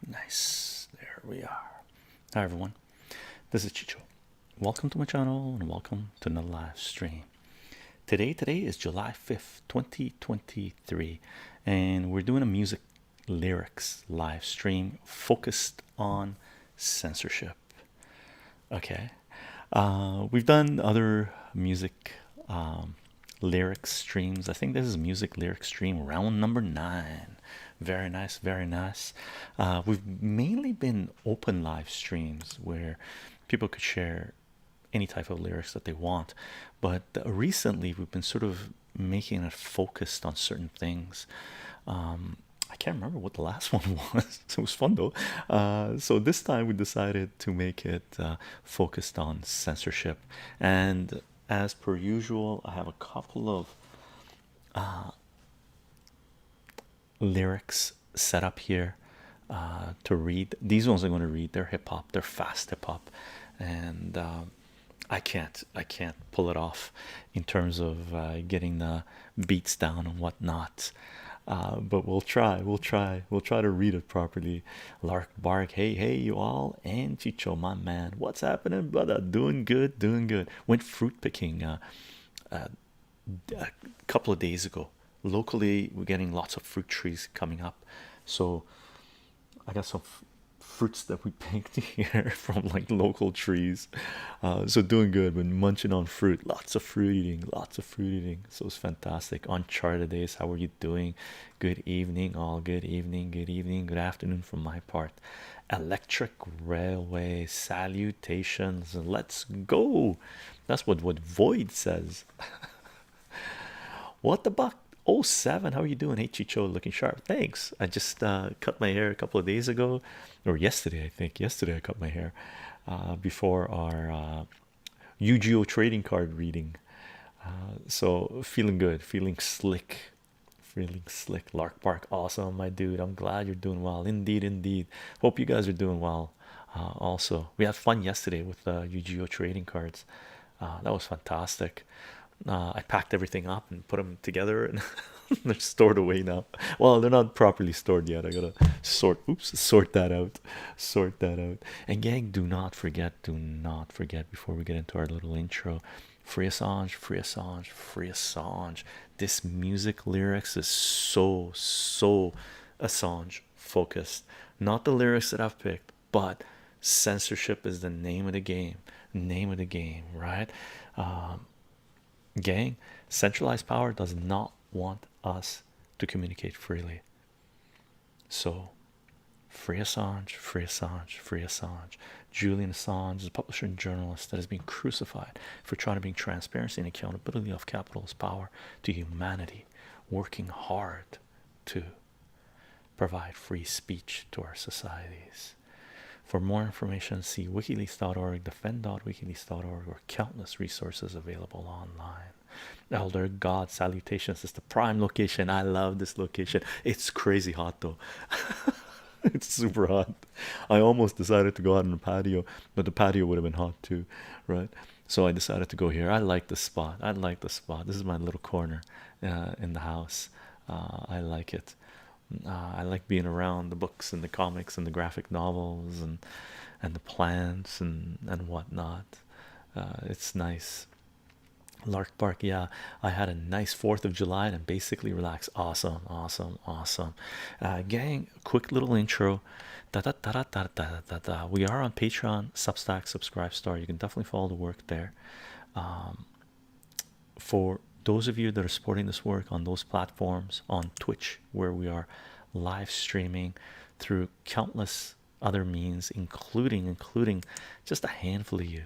Nice. There we are. Hi everyone. This is Chicho. Welcome to my channel and welcome to the live stream. Today is July 5th, 2023, and we're doing a music lyrics live stream focused on censorship. Okay. We've done other music lyrics streams. I think this is music lyric stream round number 9. Very nice, very nice. We've mainly been open live streams where people could share any type of lyrics that they want, but recently we've been sort of making it focused on certain things. I can't remember what the last one was. It was fun though. So this time we decided to make it focused on censorship, and as per usual, I have a couple of lyrics set up here to read. These ones I'm going to read. They're hip hop. They're fast hip hop, and I can't pull it off in terms of getting the beats down and whatnot. But we'll try. We'll try to read it properly. Lark Bark, hey you all, and Chicho, my man, what's happening, brother? Doing good, doing good. Went fruit picking a couple of days ago. Locally, we're getting lots of fruit trees coming up, so I got some fruits that we picked here from like local trees. So doing good. Been munching on fruit, lots of fruit eating, lots of fruit eating. So it's fantastic. Uncharted days, how are you doing? Good evening, all. Good evening, good evening, good afternoon from my part. Electric railway salutations, let's go. That's what Void says. What the buck? Oh, 07, how are you doing? Hey Chicho, looking sharp. Thanks. I just cut my hair a couple of days ago, or yesterday, I think. Yesterday I cut my hair before our Yu-Gi-Oh trading card reading. So feeling good, feeling slick, feeling slick. Lark Park, awesome, my dude. I'm glad you're doing well. Indeed, indeed. Hope you guys are doing well. Also, we had fun yesterday with Yu-Gi-Oh trading cards. That was fantastic. I packed everything up and put them together, and they're stored away now. Well, they're not properly stored yet. I gotta sort that out, sort that out. And gang, do not forget before we get into our little intro. Free Assange, free Assange, free Assange. This music lyrics is so Assange focused. Not the lyrics that I've picked, but censorship is the name of the game. Name of the game, right? Gang, centralized power does not want us to communicate freely. So free Assange, free Assange, free Assange. Julian Assange is a publisher and journalist that has been crucified for trying to bring transparency and accountability of capitalist power to humanity, working hard to provide free speech to our societies. For more information, see wikileaks.org, defend.wikileaks.org, or countless resources available online. Elder God salutations is the prime location. I love this location. It's crazy hot though. It's super hot. I almost decided to go out on the patio, but the patio would have been hot too, right? So I decided to go here. I like the spot. I like the spot. This is my little corner in the house. I like it. I like being around the books and the comics and the graphic novels and the plants and whatnot. It's nice. Lark Park, yeah, I had a nice 4th of July and basically relaxed. Awesome, awesome, awesome. Gang, quick little intro. We are on Patreon, Substack, Subscribe Star. You can definitely follow the work there. For those of you that are supporting this work on those platforms, on Twitch, where we are live streaming through countless other means, including just a handful of you,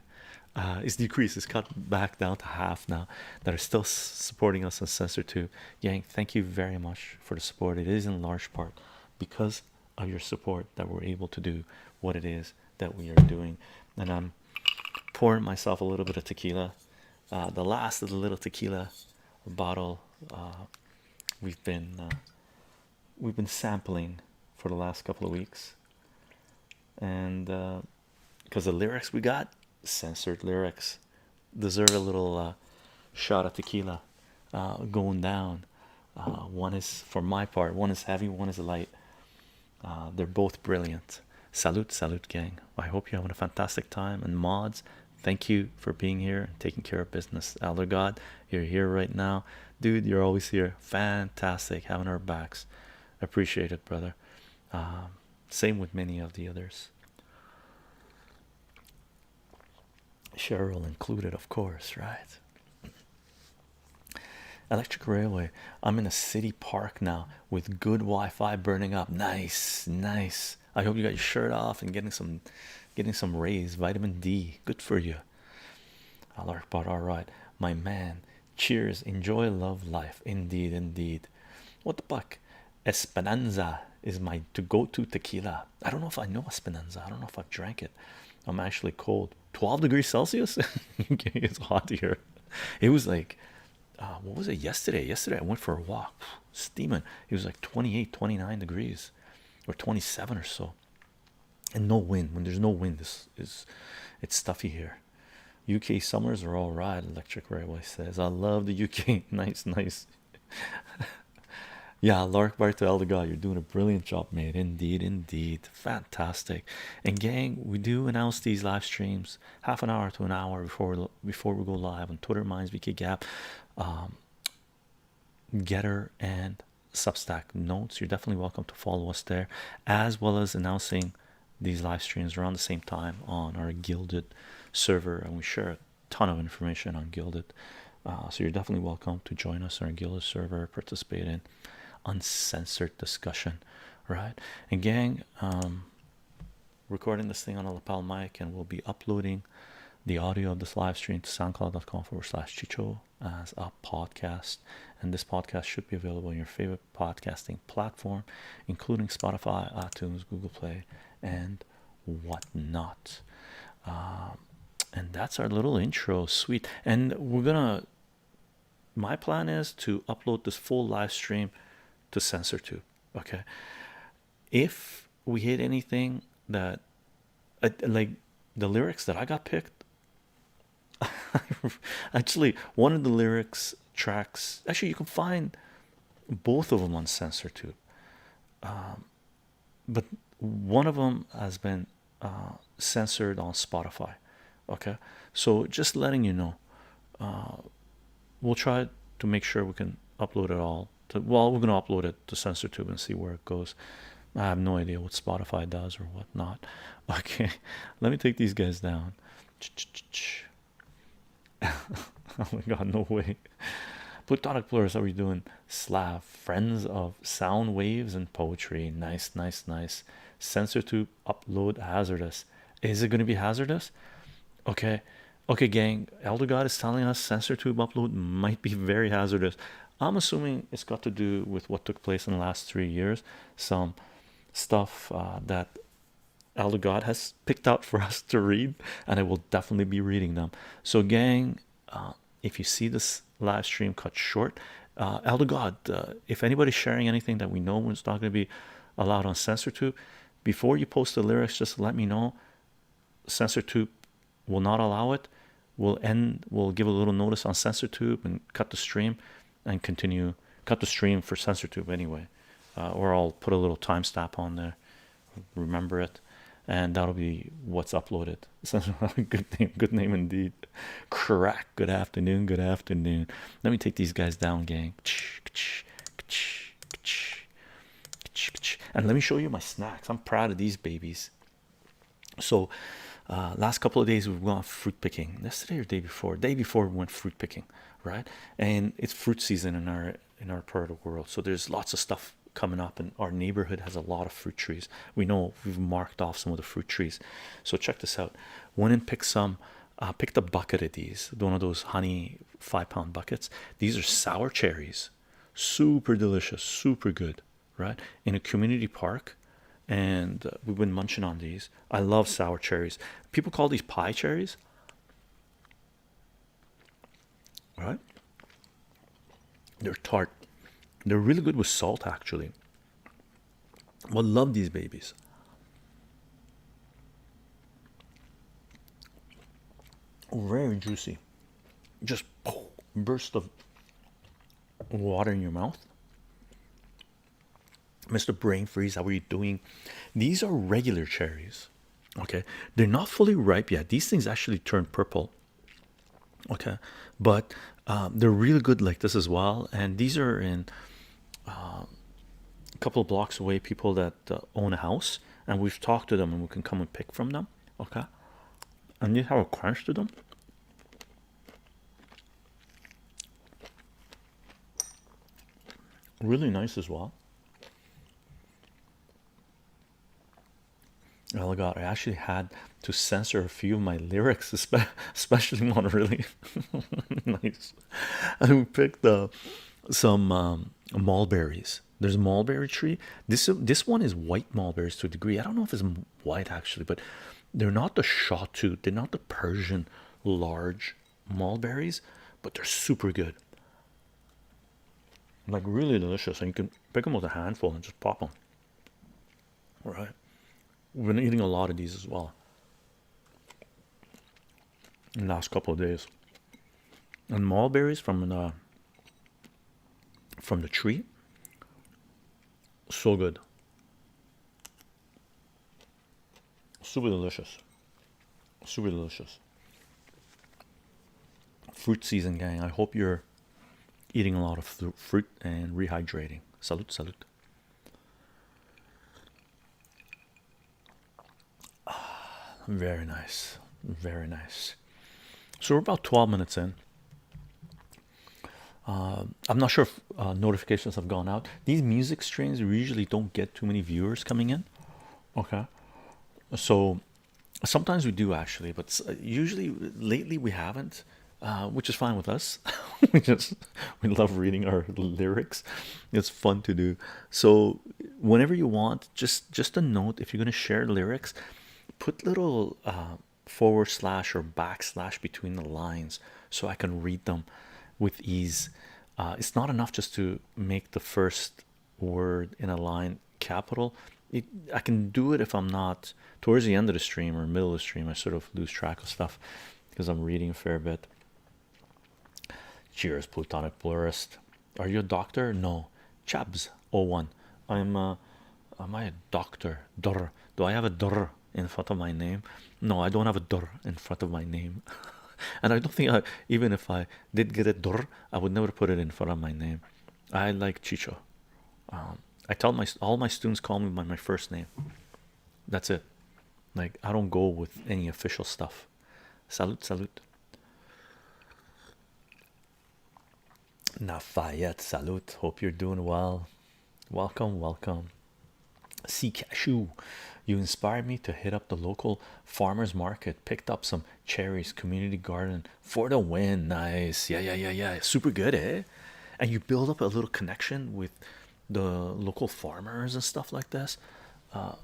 it's decreased, it's cut back down to half now, that are still supporting us on Censor 2. Yang, thank you very much for the support. It is in large part because of your support that we're able to do what it is that we are doing. And I'm pouring myself a little bit of tequila, the last of the little tequila bottle we've been sampling for the last couple of weeks, and because the lyrics we got, censored lyrics, deserve a little shot of tequila going down. One is, for my part, one is heavy, one is light. They're both brilliant. Salute, gang. I hope you're having a fantastic time. And mods, thank you for being here and taking care of business. Elder God, you're here right now. Dude, you're always here. Fantastic, having our backs. Appreciate it, brother. Same with many of the others. Cheryl included, of course, right? Electric railway. I'm in a city park now with good Wi-Fi burning up. Nice, nice. I hope you got your shirt off and getting some rays, vitamin D. Good for you. Alarkbot, all right, my man. Cheers. Enjoy, love life. Indeed, indeed. What the fuck? Esperanza is my to-go-to tequila. I don't know if I know Esperanza. I don't know if I've drank it. I'm actually cold. 12 degrees Celsius. It's hot here. It was like what was it yesterday? Yesterday I went for a walk, steaming. It was like 28, 29 degrees or 27 or so, and no wind. When there's no wind, it's stuffy here. UK summers are all right. Electric Railway says, I love the UK. Nice, nice. Yeah, Lark Bar to Elder God, you're doing a brilliant job, mate. Indeed, indeed. Fantastic. And gang, we do announce these live streams half an hour to an hour before we go live on Twitter, Minds, VK Gap, Getter, and Substack Notes. You're definitely welcome to follow us there, as well as announcing these live streams around the same time on our Gilded server, and we share a ton of information on Gilded. So you're definitely welcome to join us on our Gilded server, participate in uncensored discussion, right? And gang, recording this thing on a lapel mic, and we'll be uploading the audio of this live stream to soundcloud.com/Chicho as a podcast. And this podcast should be available on your favorite podcasting platform, including Spotify, iTunes, Google Play, and whatnot. And that's our little intro. Sweet. And my plan is to upload this full live stream to Censorship. Okay, if we hit anything that like the lyrics that I got picked, actually one of the lyrics tracks, actually you can find both of them on Censorship, but one of them has been censored on Spotify. Okay, so just letting you know, we'll try to make sure we can upload it all to, well, we're going to upload it to Censorship and see where it goes. I have no idea what Spotify does or whatnot. Okay, let me take these guys down. Oh my god, no way. Plutonic Plurus, how are we doing? Slav, friends of sound waves and poetry. Nice, nice, nice. Censorship upload hazardous. Is it going to be hazardous? Okay, okay, gang. Elder God is telling us Censorship upload might be very hazardous. I'm assuming it's got to do with what took place in the last 3 years. Some stuff that Elder God has picked out for us to read, and I will definitely be reading them. So, gang, if you see this live stream cut short, Elder God, if anybody's sharing anything that we know is not going to be allowed on Censorship, before you post the lyrics, just let me know. Censorship will not allow it. We'll give a little notice on Censorship and cut the stream and cut the stream for Censorship anyway, or I'll put a little timestamp on there, remember it, and that'll be what's uploaded. Good name indeed. Crack. Good afternoon. Let me take these guys down, gang. And let me show you my snacks. I'm proud of these babies. So last couple of days we've gone fruit picking. Yesterday or day before we went fruit picking, right? And it's fruit season in our part of the world, so there's lots of stuff coming up, and our neighborhood has a lot of fruit trees. We know, we've marked off some of the fruit trees. So check this out. Went and picked a bucket of these, one of those honey 5-pound buckets. These are sour cherries, super delicious, super good, right? In a community park. And we've been munching on these. I love sour cherries. People call these pie cherries, right? They're tart. They're really good with salt, actually. I love these babies. Very juicy. Just burst of water in your mouth. Mr. Brain Freeze, how are you doing? These are regular cherries. Okay, they're not fully ripe yet. These things actually turn purple. Okay, but they're really good like this as well. And these are in a couple of blocks away, people that own a house, and we've talked to them and we can come and pick from them. Okay, and these have a crunch to them. Really nice as well. Oh god, I actually had to censor a few of my lyrics, especially one really nice. And we picked some mulberries. There's a mulberry tree. This one is white mulberries to a degree. I don't know if it's white actually, but they're not the shawtooth. They're not the Persian large mulberries, but they're super good. Like really delicious, and you can pick them with a handful and just pop them. All right. We've been eating a lot of these as well in the last couple of days. And mulberries from the tree, so good, super delicious, super delicious. Fruit season, gang. I hope you're eating a lot of fruit and rehydrating. Salute, salute. Very nice, very nice. So we're about 12 minutes in. I'm not sure if notifications have gone out. These music streams usually don't get too many viewers coming in. Okay, so sometimes we do actually, but usually lately we haven't, which is fine with us. we just we love reading our lyrics. It's fun to do. So whenever you want, just a note, if you're going to share lyrics, put little forward slash or backslash between the lines so I can read them with ease. It's not enough just to make the first word in a line capital. I can do it if I'm not towards the end of the stream or middle of the stream. I sort of lose track of stuff because I'm reading a fair bit. Cheers, Plutonic Plurist. Are you a doctor? No. Chabs 01. Am I a doctor? Dur. Do I have a dur in front of my name? No, I don't have a dur in front of my name. And I don't think even if I did get a dur, I would never put it in front of my name. I like Chicho. I tell all my students call me by my first name. That's it. Like I don't go with any official stuff. Salute, salute. Nafayet, salute. Hope you're doing well. Welcome, welcome. See Cashew, you inspired me to hit up the local farmers market. Picked up some cherries, community garden for the win. Nice. Yeah. Super good, eh? And you build up a little connection with the local farmers and stuff like this. Uh,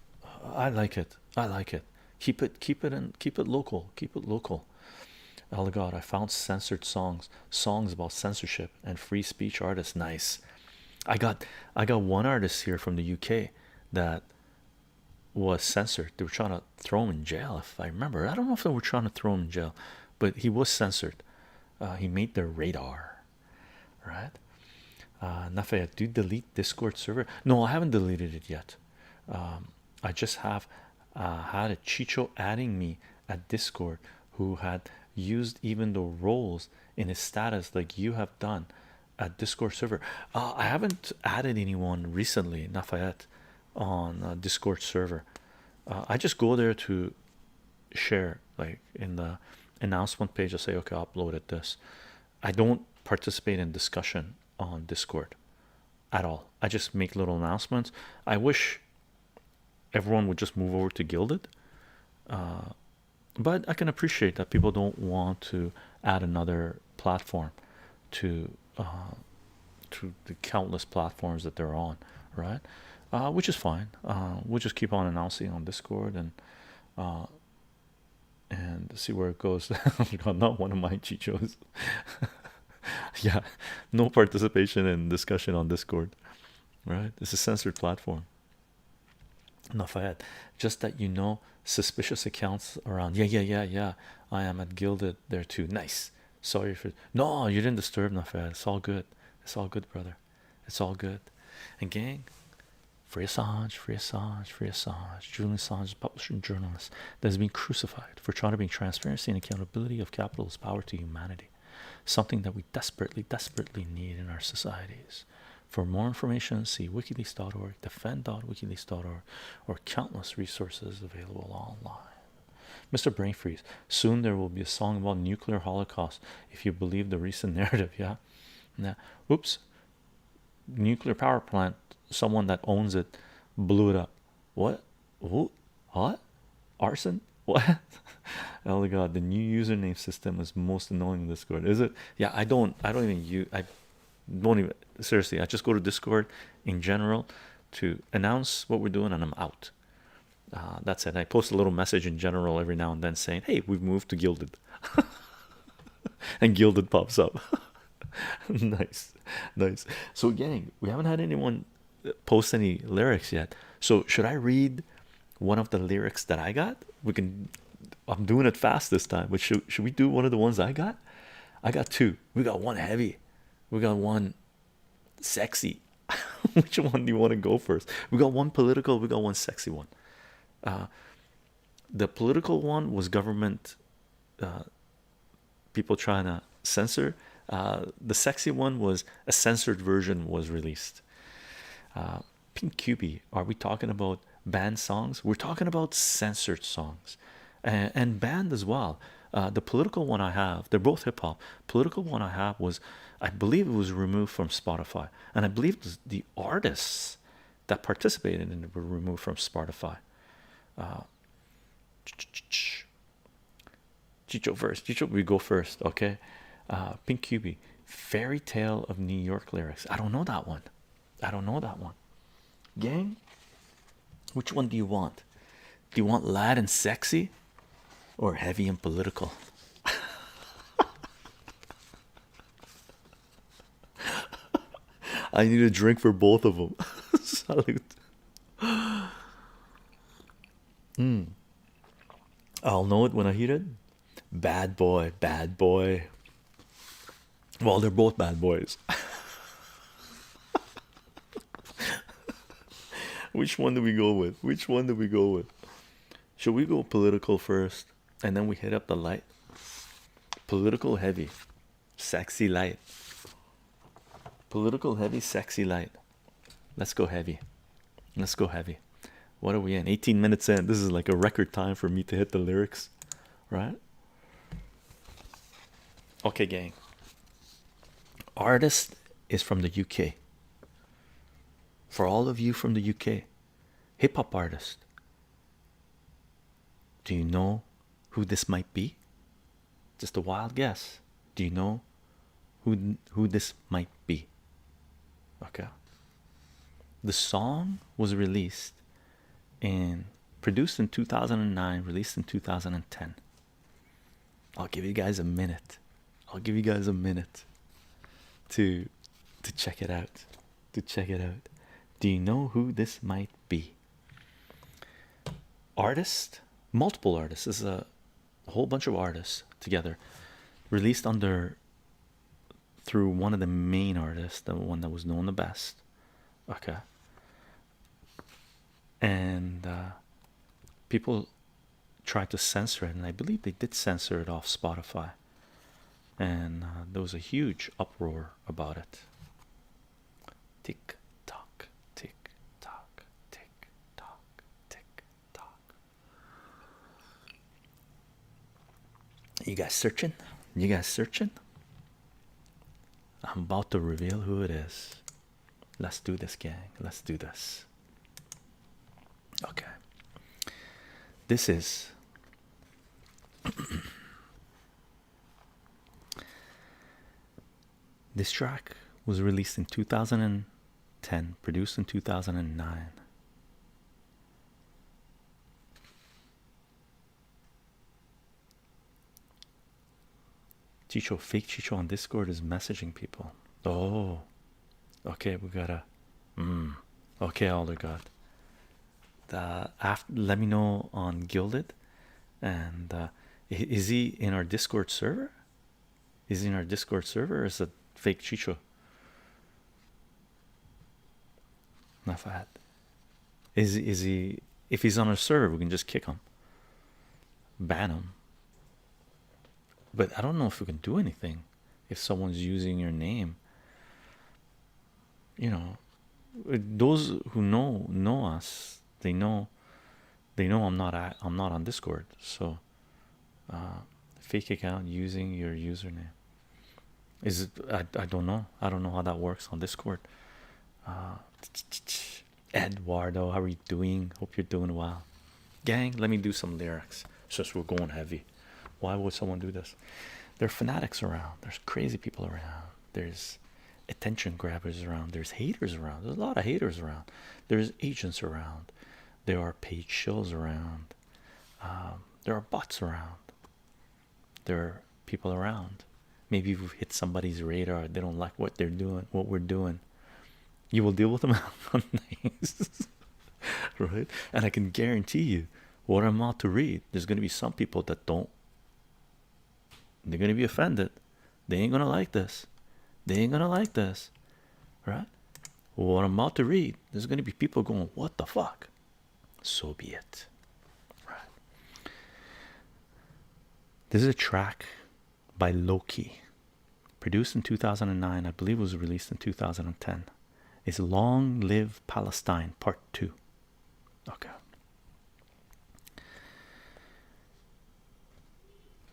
I like it. I like it. Keep it local. Keep it local. Oh god, I found censored songs about censorship and free speech artists. Nice. I got one artist here from the UK that was censored. They were trying to throw him in jail, if I remember. I don't know if they were trying to throw him in jail, but he was censored. He made their radar, right? Nafaya, do you delete Discord server? No, I haven't deleted it yet. I just have had a Chicho adding me at Discord who had used even the roles in his status like you have done at Discord server. I haven't added anyone recently, Nafayet, on Discord server. I just go there to share, like in the announcement page. I say, okay, I uploaded this. I don't participate in discussion on Discord at all. I just make little announcements. I wish everyone would just move over to Gilded, but I can appreciate that people don't want to add another platform to the countless platforms that they're on, right? Which is fine. We'll just keep on announcing on Discord and see where it goes. Not one of my chichos. Yeah, no participation in discussion on Discord, right? It's a censored platform. Nafayet, just that you know, suspicious accounts around. Yeah. I am at Gilded there too. Nice. Sorry for no, you didn't disturb Nafayet. It's all good. It's all good, brother. It's all good. And gang, Free Assange, free Assange, free Assange. Julian Assange is a publisher and journalist that has been crucified for trying to bring transparency and accountability of capital's power to humanity, something that we desperately, desperately need in our societies. For more information, see wikileaks.org, defend.wikileaks.org, or countless resources available online. Mr. Brain Freeze, soon there will be a song about nuclear holocaust if you believe the recent narrative. Yeah. Oops. Nuclear power plant, someone that owns it blew it up. What? What? Arson? What? Oh my god, the new username system is most annoying in Discord. Is it? Yeah, I don't even use, I don't even, seriously, I just go to Discord in general to announce what we're doing and I'm out. That's it. I post a little message in general every now and then saying, hey, we've moved to Gilded. And Gilded pops up. Nice. So gang, we haven't had anyone post any lyrics yet. So should I read one of the lyrics that I got? I'm doing it fast this time, but should we do one of the ones I got? I got two. We got one heavy, we got one sexy. Which one do you want to go first? We got one political, we got one sexy one. The political one was government people trying to censor. The sexy one was a censored version was released. Pink QB, are we talking about banned songs? We're talking about censored songs and banned as well. The political one I have, they're both hip-hop. Political one I have was, I believe it was removed from Spotify, and I believe the artists that participated in it were removed from Spotify. Chicho first. Chicho, we go first, okay? Pink QB, Fairy Tale of New York lyrics. I don't know that one. Gang, which one do you want? Do you want lad and sexy or heavy and political? I need a drink for both of them. Salute. I'll know it when I hear it. Bad boy, bad boy. Well, they're both bad boys. Which one do we go with? Should we go political first and then we hit up the light? Political heavy, sexy light. Political heavy, sexy light. Let's go heavy. What are we in? 18 minutes in. This is like a record time for me to hit the lyrics, right? Okay, gang. Artist is from the UK. For all of you from the UK, hip-hop artist, do you know who this might be? Just a wild guess. Do you know who this might be? Okay. The song was produced in 2009, released in 2010. I'll give you guys a minute. To check it out. Do you know who this might be? Artist, multiple artists. This is a whole bunch of artists together, released through one of the main artists, the one that was known the best. Okay. And people tried to censor it, and I believe they did censor it off Spotify. And there was a huge uproar about it. Tick tock, tick tock, tick tock, tick tock. You guys searching? I'm about to reveal who it is. Let's do this, gang. Let's do this. Okay. This is this track was released in 2010, produced in 2009. Chicho, fake Chicho on Discord is messaging people. Oh, okay, we gotta. Okay, Alder God. Let me know on Gilded, and is he in our Discord server? Or is it fake Chicho? Nafat, Is he? If he's on a server, we can just kick him, ban him. But I don't know if we can do anything if someone's using your name. You know, those who know us, they know I'm not on Discord. So fake account using your username is I don't know. I don't know how that works on Discord. uh Eduardo, how are you doing? Hope you're doing well. Gang, let me do some lyrics since we're going heavy. Why would someone do this? There are fanatics around, there's crazy people around, there's attention grabbers around, there's haters around, there's a lot of haters around, there's agents around, there are paid shows around, there are bots around, there are people around. Maybe we've hit somebody's radar, they don't like what they're doing, what we're doing. You will deal with them on things, right? And I can guarantee you, what I'm about to read, there's going to be some people that don't. They're going to be offended. They ain't going to like this. They ain't going to like this, right? What I'm about to read, there's going to be people going, "What the fuck?" So be it, right? This is a track by Loki, produced in 2009. I believe it was released in 2010. Is Long Live Palestine Part 2. Okay.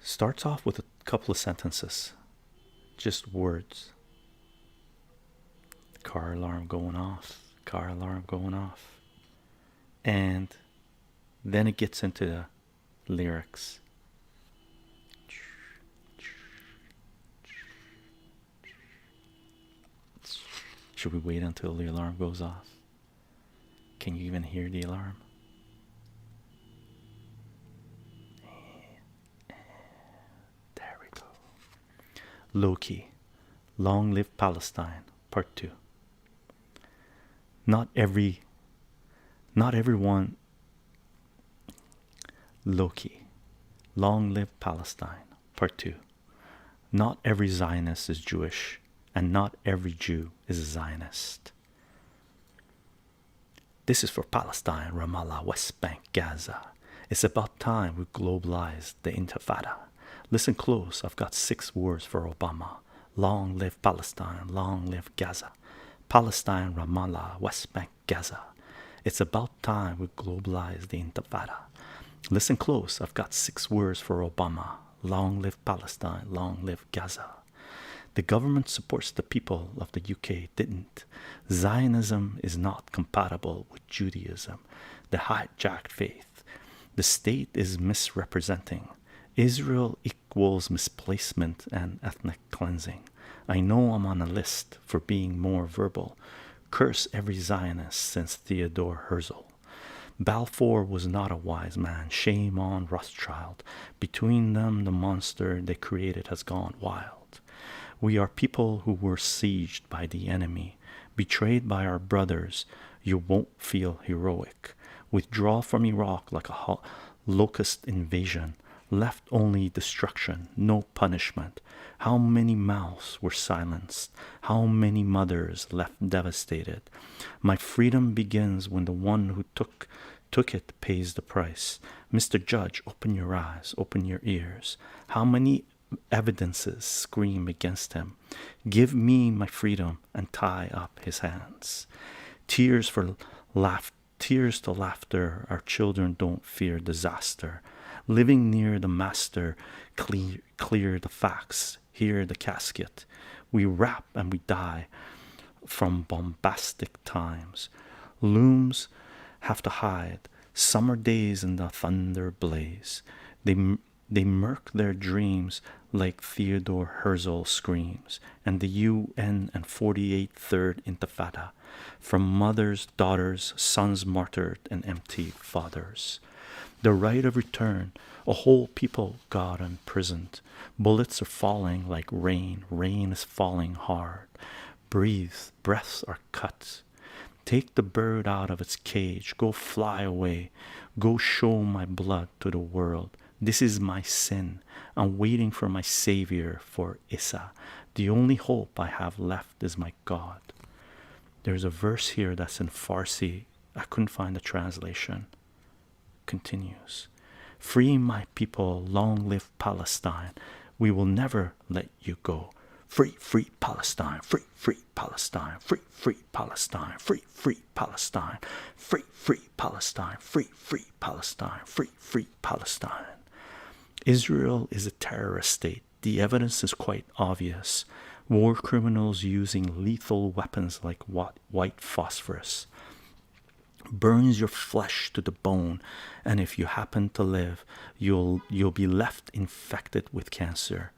Starts off with a couple of sentences, just words. Car alarm going off, car alarm going off. And then it gets into the lyrics. Should we wait until the alarm goes off? Can you even hear the alarm? There we go. Loki, Long Live Palestine, Part 2. Not everyone. Loki, Long Live Palestine, Part 2. Not every Zionist is Jewish, and not every Jew is a Zionist. This is for Palestine, Ramallah, West Bank, Gaza. It's about time we globalized the Intifada. Listen close, I've got 6 words for Obama. Long live Palestine, long live Gaza. Palestine, Ramallah, West Bank, Gaza. It's about time we globalize the Intifada. Listen close, I've got 6 words for Obama. Long live Palestine, long live Gaza. The government supports the people of the UK didn't. Zionism is not compatible with Judaism, the hijacked faith. The state is misrepresenting. Israel equals misplacement and ethnic cleansing. I know I'm on a list for being more verbal. Curse every Zionist since Theodore Herzl. Balfour was not a wise man. Shame on Rothschild. Between them, the monster they created has gone wild. We are people who were sieged by the enemy, betrayed by our brothers. You won't feel heroic. Withdraw from Iraq like a locust invasion. Left only destruction, no punishment. How many mouths were silenced? How many mothers left devastated? My freedom begins when the one who took it pays the price. Mr. Judge, open your eyes, open your ears. How many evidences scream against him? Give me my freedom and tie up his hands. Tears to laughter. Our children don't fear disaster. Living near the master, clear the facts, hear the casket. We rap and we die from bombastic times. Looms have to hide. Summer days in the thunder blaze. They murk their dreams like Theodore Herzl screams, and the UN and 48th Third Intifada, from mothers, daughters, sons martyred, and empty fathers. The right of return, a whole people got imprisoned. Bullets are falling like rain, rain is falling hard. Breaths are cut. Take the bird out of its cage, go fly away, go show my blood to the world. This is my sin. I'm waiting for my savior, for Issa. The only hope I have left is my God. There's a verse here that's in Farsi. I couldn't find the translation. Continues. Free my people, long live Palestine. We will never let you go. Free, free Palestine, free, free Palestine, free, free Palestine, free, free Palestine, free, free Palestine, free, free Palestine, free, free Palestine. Israel is a terrorist state. The evidence is quite obvious. War criminals using lethal weapons like white phosphorus burns your flesh to the bone, and if you happen to live, you'll be left infected with cancer.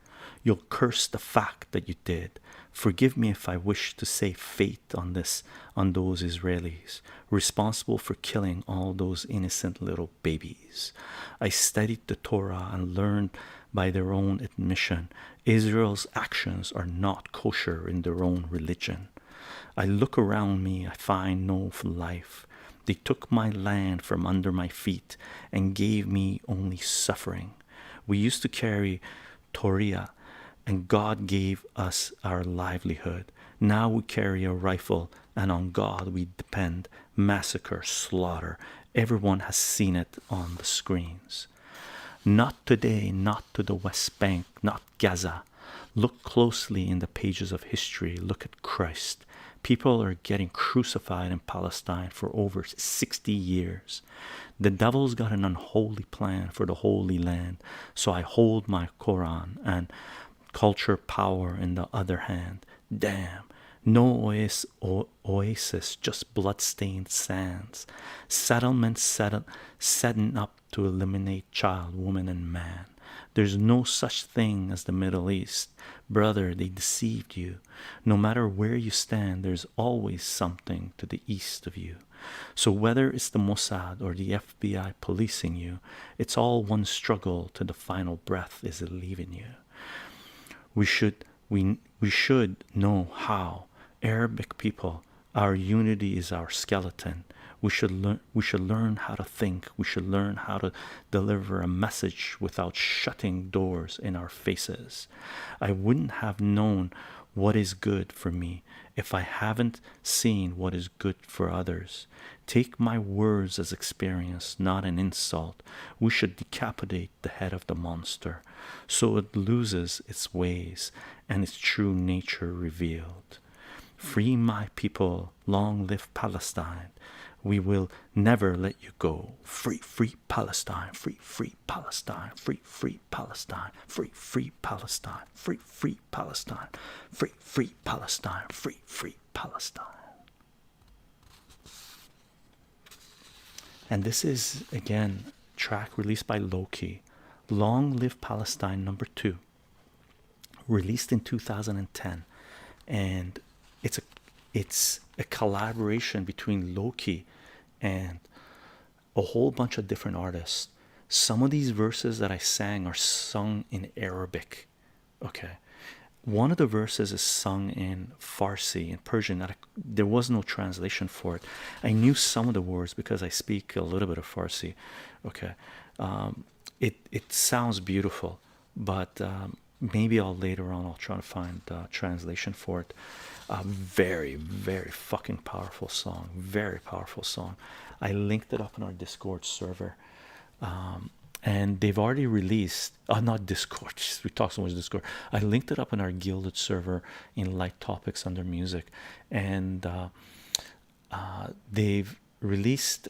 You'll curse the fact that you did. Forgive me if I wish to say fate on those Israelis responsible for killing all those innocent little babies. I studied the Torah and learned by their own admission Israel's actions are not kosher in their own religion. I look around me, I find no life. They took my land from under my feet and gave me only suffering. We used to carry Torah, and God gave us our livelihood. Now we carry a rifle, and on God we depend. Massacre, slaughter, everyone has seen it on the screens. Not today, not to the West Bank, not Gaza. Look closely in the pages of history. Look at Christ. People are getting crucified in Palestine for over 60 years. The devil's got an unholy plan for the Holy Land, so I hold my Quran and culture power in the other hand. Damn, no oasis, just blood-stained sands. Settlements setting up to eliminate child, woman, and man. There's no such thing as the Middle East. Brother, they deceived you. No matter where you stand, there's always something to the east of you. So whether it's the Mossad or the FBI policing you, it's all one struggle to the final breath is leaving you. We should know how. Arabic people, our unity is our skeleton. We should learn how to think. We should learn how to deliver a message without shutting doors in our faces. I wouldn't have known what is good for me if I haven't seen what is good for others. Take my words as experience, not an insult. We should decapitate the head of the monster so it loses its ways and its true nature revealed. Free my people, long live Palestine. We will never let you go. Free, free Palestine, free, free Palestine, free, free Palestine, free, free Palestine, free, free Palestine, free, free Palestine, free, free Palestine. And this is, again, track released by Loki. Long Live Palestine #2, released in 2010. And it's a collaboration between Loki and a whole bunch of different artists. Some of these verses that I sang are sung in Arabic. Okay, one of the verses is sung in Farsi, in Persian. There was no translation for it. I knew some of the words because I speak a little bit of Farsi. Okay, it sounds beautiful, but maybe later on I'll try to find a translation for it. Very, very fucking powerful song. Very powerful song. I linked it up in our Discord server. And they've already released, not Discord, we talk so much Discord. I linked it up in our Gilded server in Light Topics under music. And they've released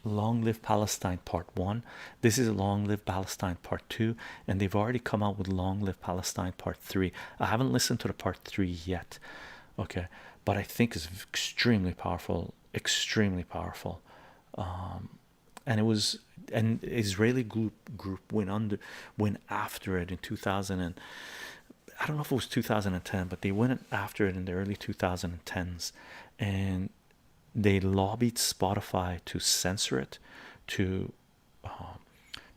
Long Live Palestine Part 1. This is Long Live Palestine Part 2, and they've already come out with Long Live Palestine Part 3. I haven't listened to the Part 3 yet, okay, but I think it's extremely powerful, extremely powerful. And it was an Israeli group went after it in 2000, and I don't know if it was 2010, but they went after it in the early 2010s, and they lobbied Spotify to censor it, to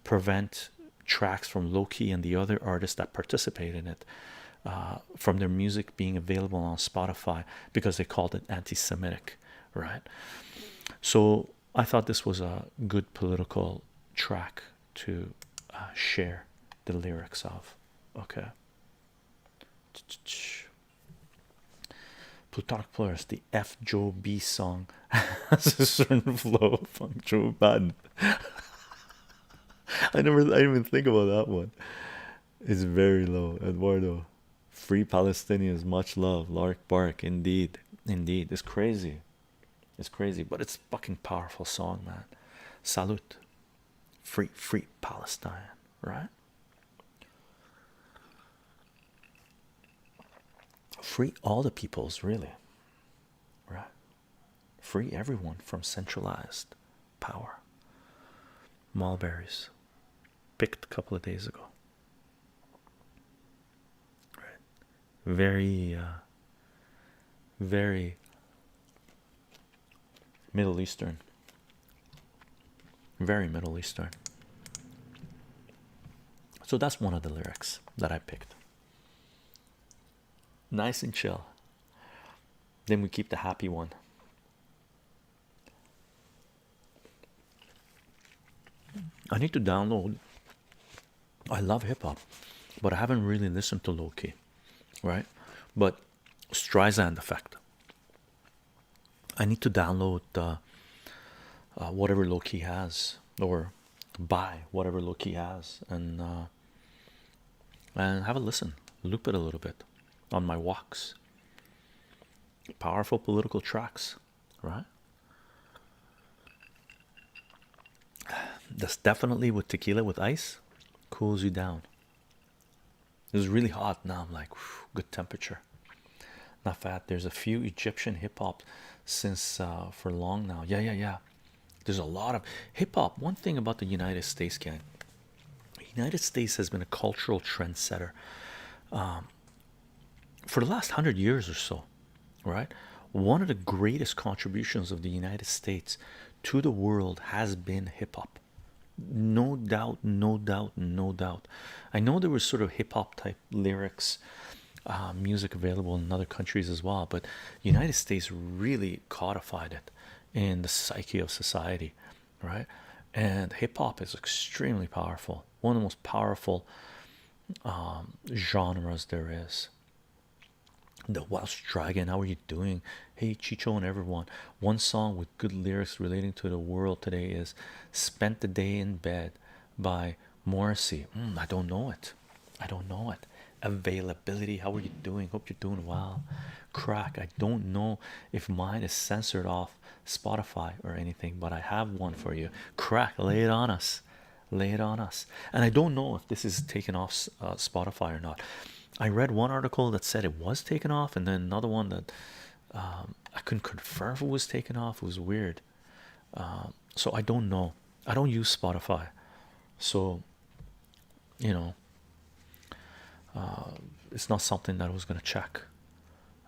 prevent tracks from Loki and the other artists that participate in it from their music being available on Spotify because they called it anti-Semitic, right? So I thought this was a good political track to share the lyrics of. Okay. Plutonic Polaris, the F Joe B song has a certain flow of funk. Joe Biden. I didn't even think about that one. It's very low. Eduardo, free Palestinians, much love. Lark Bark, indeed, indeed. It's crazy. It's crazy, but it's a fucking powerful song, man. Salute. Free Palestine, right? Free all the peoples, really, right? Free everyone from centralized power. Mulberries, picked a couple of days ago. Right, very, very Middle Eastern. Very Middle Eastern. So that's one of the lyrics that I picked. Nice and chill. Then we keep the happy one. I need to download. I love hip hop, but I haven't really listened to low key, right? But Streisand Effect. I need to download whatever low key has, or buy whatever low key has, and have a listen, loop it a little bit on my walks. Powerful political tracks, right? That's definitely with tequila with ice, cools you down. It was really hot. Now I'm like, whew, good temperature. Not bad. There's a few Egyptian hip hop since for long now. Yeah. There's a lot of hip hop. One thing about the United States, gang. The United States has been a cultural trendsetter for the last 100 years or so, right? One of the greatest contributions of the United States to the world has been hip hop. No doubt, no doubt, no doubt. I know there was sort of hip hop type lyrics, music available in other countries as well, but United States really codified it in the psyche of society, right? And hip hop is extremely powerful. One of the most powerful genres there is. The Welsh Dragon, how are you doing? Hey Chicho and everyone. One song with good lyrics relating to the world today is Spent the Day in Bed by Morrissey. I don't know it. I don't know it. Availability, how are you doing? Hope you're doing well. Crack, I don't know if mine is censored off Spotify or anything, but I have one for you. Crack, lay it on us. Lay it on us. And I don't know if this is taken off Spotify or not. I read one article that said it was taken off, and then another one that I couldn't confirm if it was taken off. It was weird. So I don't know. I don't use Spotify, so you know, it's not something that I was gonna check.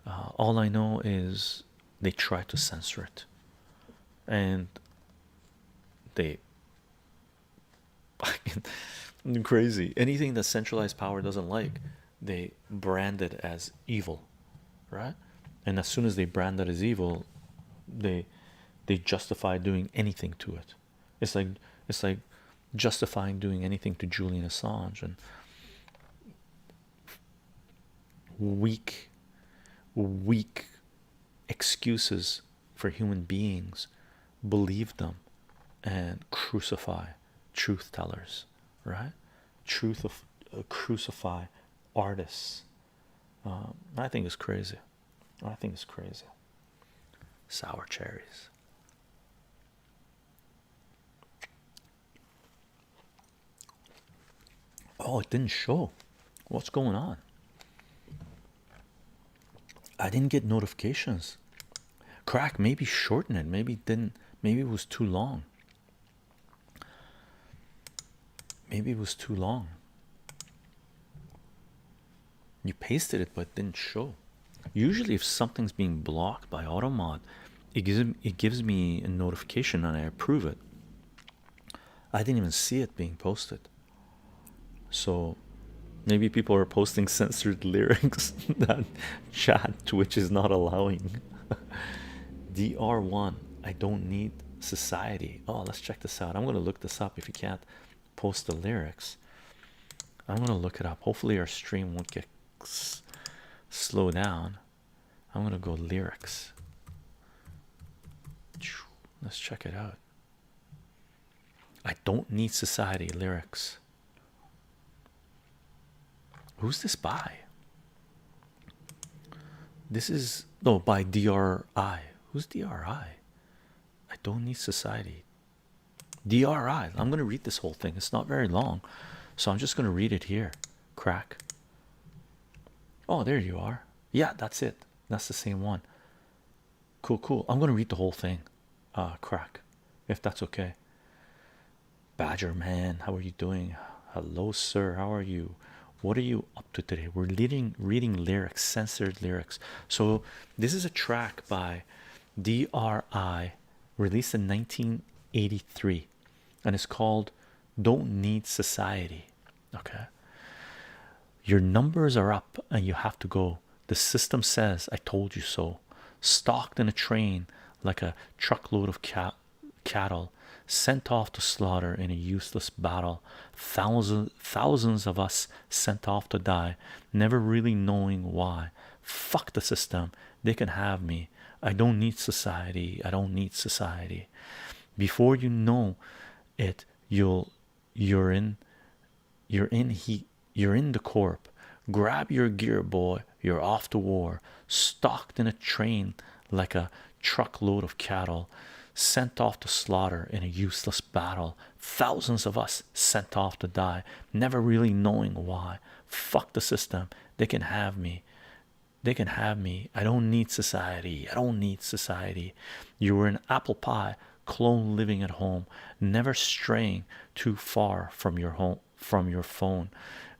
All I know is they tried to censor it, and they crazy. Anything that centralized power doesn't like, they brand it as evil, right? And as soon as they brand it as evil, they justify doing anything to it. It's like justifying doing anything to Julian Assange, and weak excuses for human beings believe them and crucify truth tellers, right? Crucify artists. I think it's crazy. I think it's crazy. Sour cherries. Oh, it didn't show. What's going on? I didn't get notifications. Crack, maybe shorten it. Maybe it didn't. Maybe it was too long. Maybe it was too long. You pasted it, but it didn't show. Usually, if something's being blocked by AutoMod, it gives me a notification and I approve it. I didn't even see it being posted. So maybe people are posting censored lyrics that chat Twitch is not allowing. DR1, I don't need society. Oh, let's check this out. I'm going to look this up. If you can't post the lyrics, I'm going to look it up. Hopefully our stream won't get slow down. I'm gonna go lyrics. Let's check it out. I don't need society lyrics. Who's this by? This is by DRI. Who's DRI? I don't need society. DRI. I'm gonna read this whole thing. It's not very long, so I'm just gonna read it here. Crack. Oh, there you are. Yeah, that's it. That's the same one. Cool. I'm gonna read the whole thing. Crack, if that's okay. Badger man, how are you doing? Hello, sir. How are you? What are you up to today? We're reading lyrics, censored lyrics. So this is a track by DRI, released in 1983, and it's called "Don't Need Society." Okay. Your numbers are up and you have to go. The system says, I told you so. Stalked in a train like a truckload of cattle, sent off to slaughter in a useless battle. Thousands of us sent off to die, never really knowing why. Fuck the system. They can have me. I don't need society. I don't need society. Before you know it, you're in the corp. Grab your gear, boy. You're off to war. Stalked in a train like a truckload of cattle, sent off to slaughter in a useless battle. Thousands of us sent off to die, never really knowing why. Fuck the system. They can have me. They can have me. I don't need society. I don't need society. You were an apple pie clone living at home, never straying too far from your home, from your phone.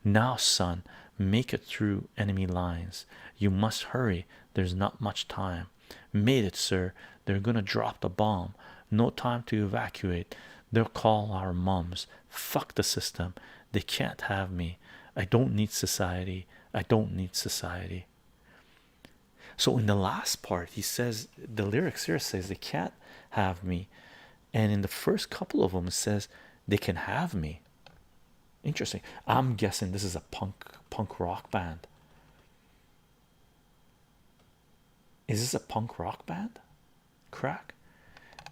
Now, son, make it through enemy lines. You must hurry. There's not much time. Made it, sir. They're gonna drop the bomb. No time to evacuate. They'll call our mums. Fuck the system. They can't have me. I don't need society. I don't need society. So in the last part, he says, the lyrics here says they can't have me, and in the first couple of them it says they can have me. Interesting. I'm guessing this is a punk rock band. Is this a punk rock band? Crack.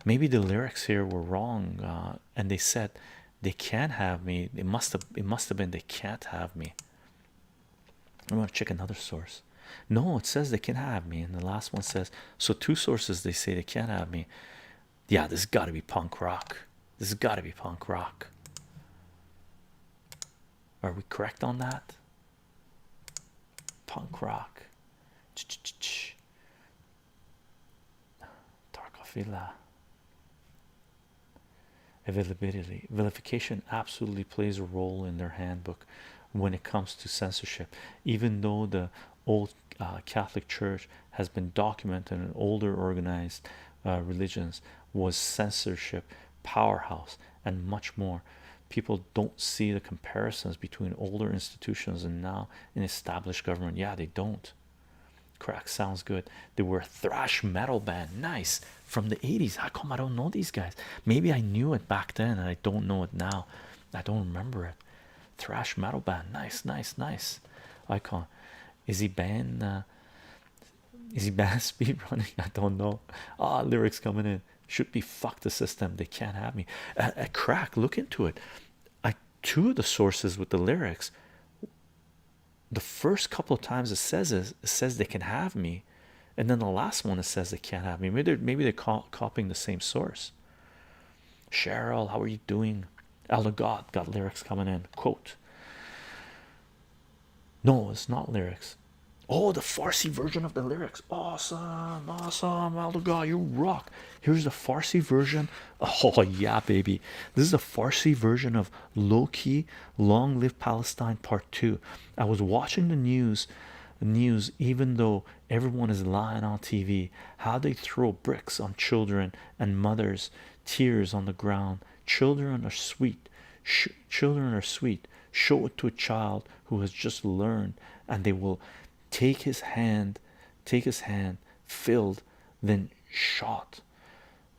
Maybe the lyrics here were wrong, and they said they can't have me. It must have been they can't have me. I'm gonna check another source. No, it says they can have me, and the last one says so. Two sources, they say they can't have me. Yeah, this has got to be punk rock. This has got to be punk rock. Are we correct on that? Punk rock. Tarkofila. Availability. Vilification absolutely plays a role in their handbook when it comes to censorship, even though the old Catholic Church has been documented in older organized religions was censorship powerhouse and much more. People don't see the comparisons between older institutions and now an established government. Yeah, they don't. Crack, sounds good. They were a thrash metal band. Nice. From the 80s. How come I don't know these guys? Maybe I knew it back then and I don't know it now. I don't remember it. Thrash metal band. Nice. Icon. Is he banned speed running? I don't know. Lyrics coming in. Should be fuck the system. They can't have me. Crack, look into it. Two of the sources with the lyrics, the first couple of times it says they can have me, and then the last one it says they can't have me. Maybe they're copying the same source. Cheryl, how are you doing? Elder God got lyrics coming in. Quote. No, it's not lyrics. Oh, the Farsi version of the lyrics. Awesome. Elder God, you rock. Here's the Farsi version. Oh yeah, baby. This is the Farsi version of Low Key Long Live Palestine Part 2. I was watching the news, even though everyone is lying on TV, how they throw bricks on children and mothers, tears on the ground. Children are sweet. Children are sweet. Show it to a child who has just learned, and they will take his hand, filled, then shot.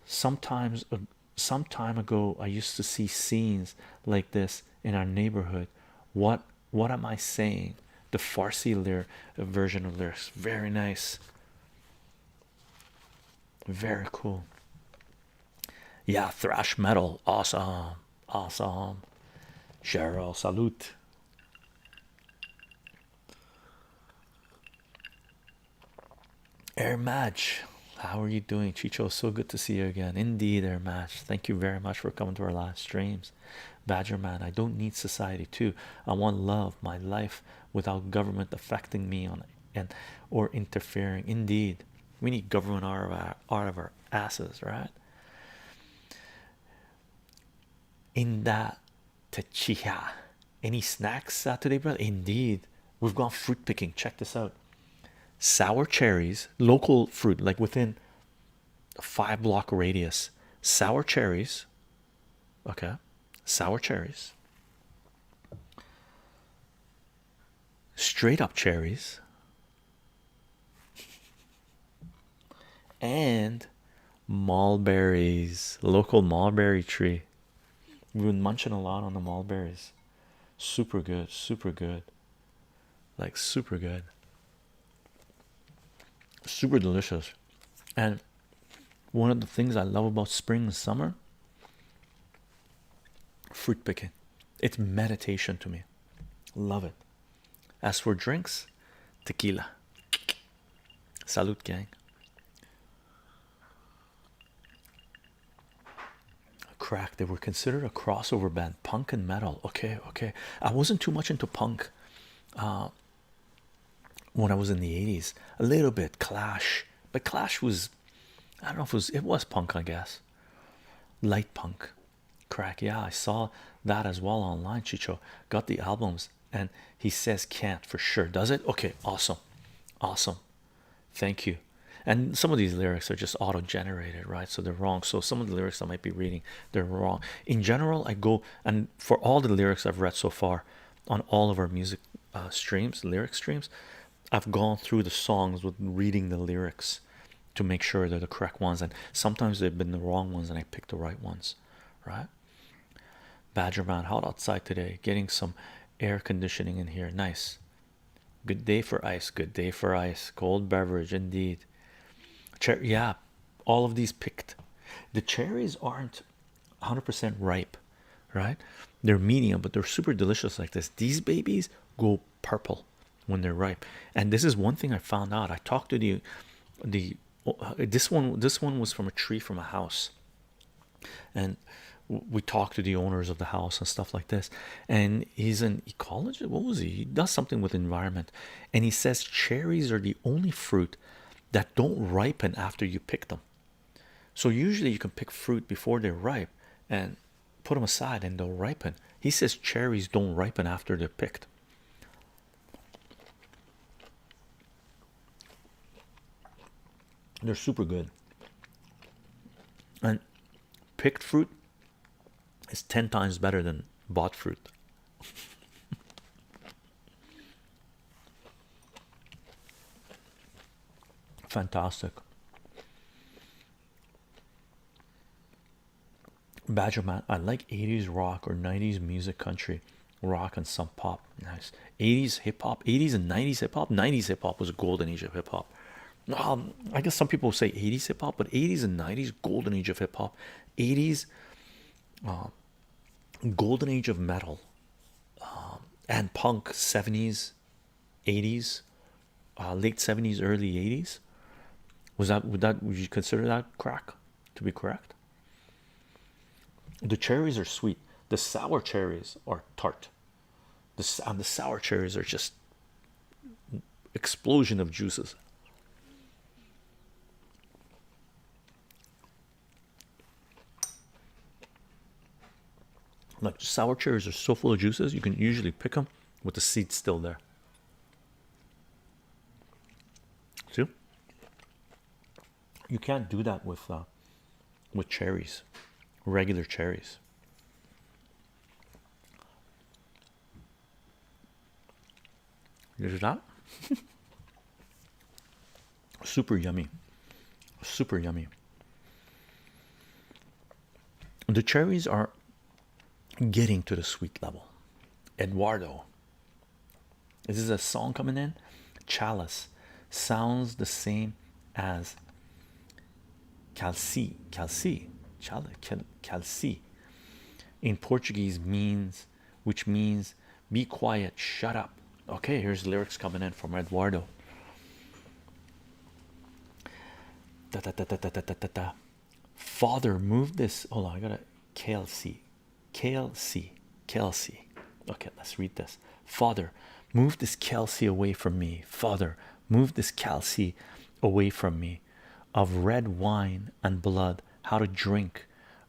Some time ago, I used to see scenes like this in our neighborhood. What am I saying? The Farsi version of lyrics. Very nice. Very cool. Yeah, thrash metal. Awesome. Awesome. Cheryl, salute. Air Match. How are you doing, Chicho? So good to see you again. Indeed, Air Match. Thank you very much for coming to our live streams. Badger Man, I don't need society too. I want love, my life without government affecting me on and or interfering. Indeed, we need government out of our asses, right? In that Tachiha. Any snacks today, brother? Indeed, we've gone fruit picking. Check this out. Sour cherries, local fruit, like within a 5 block radius. Sour cherries, okay, sour cherries, straight up cherries, and mulberries, local mulberry tree. We've been munching a lot on the mulberries. Super good, super good, like super good, super delicious. And one of the things I love about spring and summer, fruit picking. It's meditation to me. Love it. As for drinks, tequila. Salute, gang. Crack. They were considered a crossover band, punk and metal. Okay, okay. I wasn't too much into punk when I was in the 80s. A little bit Clash, but Clash was, I don't know if it was punk, I guess. Light punk. Crack. Yeah, I saw that as well online. Chicho got the albums, and he says can't for sure. Does it? Okay, awesome, awesome. Thank you. And some of these lyrics are just auto-generated, right? So they're wrong. So some of the lyrics I might be reading, they're wrong. In general, I go and for all the lyrics I've read so far on all of our music streams, lyric streams, I've gone through the songs with reading the lyrics to make sure they're the correct ones. And sometimes they've been the wrong ones, and I pick the right ones, right? Badger Man, hot outside today. Getting some air conditioning in here. Nice. Good day for ice. Good day for ice. Cold beverage, indeed. Yeah, all of these picked. The cherries aren't 100% ripe, right? They're medium, but they're super delicious like this. These babies go purple when they're ripe. And this is one thing I found out. I talked to the this one was from a tree from a house, and we talked to the owners of the house and stuff like this. And he's an ecologist. What was he does something with environment, and he says cherries are the only fruit that don't ripen after you pick them. So usually you can pick fruit before they're ripe and put them aside and they'll ripen. He says cherries don't ripen after they're picked. They're super good. And picked fruit is 10 times better than bought fruit. Fantastic. Badger Man, I like 80s rock or 90s music, country rock and some pop. Nice. 80s hip hop, 80s and 90s hip hop. 90s hip hop was a golden age of hip hop. I guess some people say 80s hip hop, but 80s and 90s golden age of hip hop. 80s golden age of metal, and punk. 70s, 80s, late 70s, early 80s. Would you consider that crack to be correct? The cherries are sweet. The sour cherries are tart. The sour cherries are just explosion of juices. Like sour cherries are so full of juices, you can usually pick them with the seeds still there. See, you can't do that with cherries, regular cherries. There's that. Super yummy, super yummy. The cherries are getting to the sweet level. Eduardo, is this a song coming in? Chalice sounds the same as calci in Portuguese means, which means be quiet, shut up. Okay, here's lyrics coming in from Eduardo. Da, da, da, da, da, da, da, da. Father, move this. Hold on, I gotta. Kelsey, Kelsey, Kelsey. Okay, let's read this. Father, move this Kelsey away from me. Father, move this Kelsey away from me. Of red wine and blood, how to drink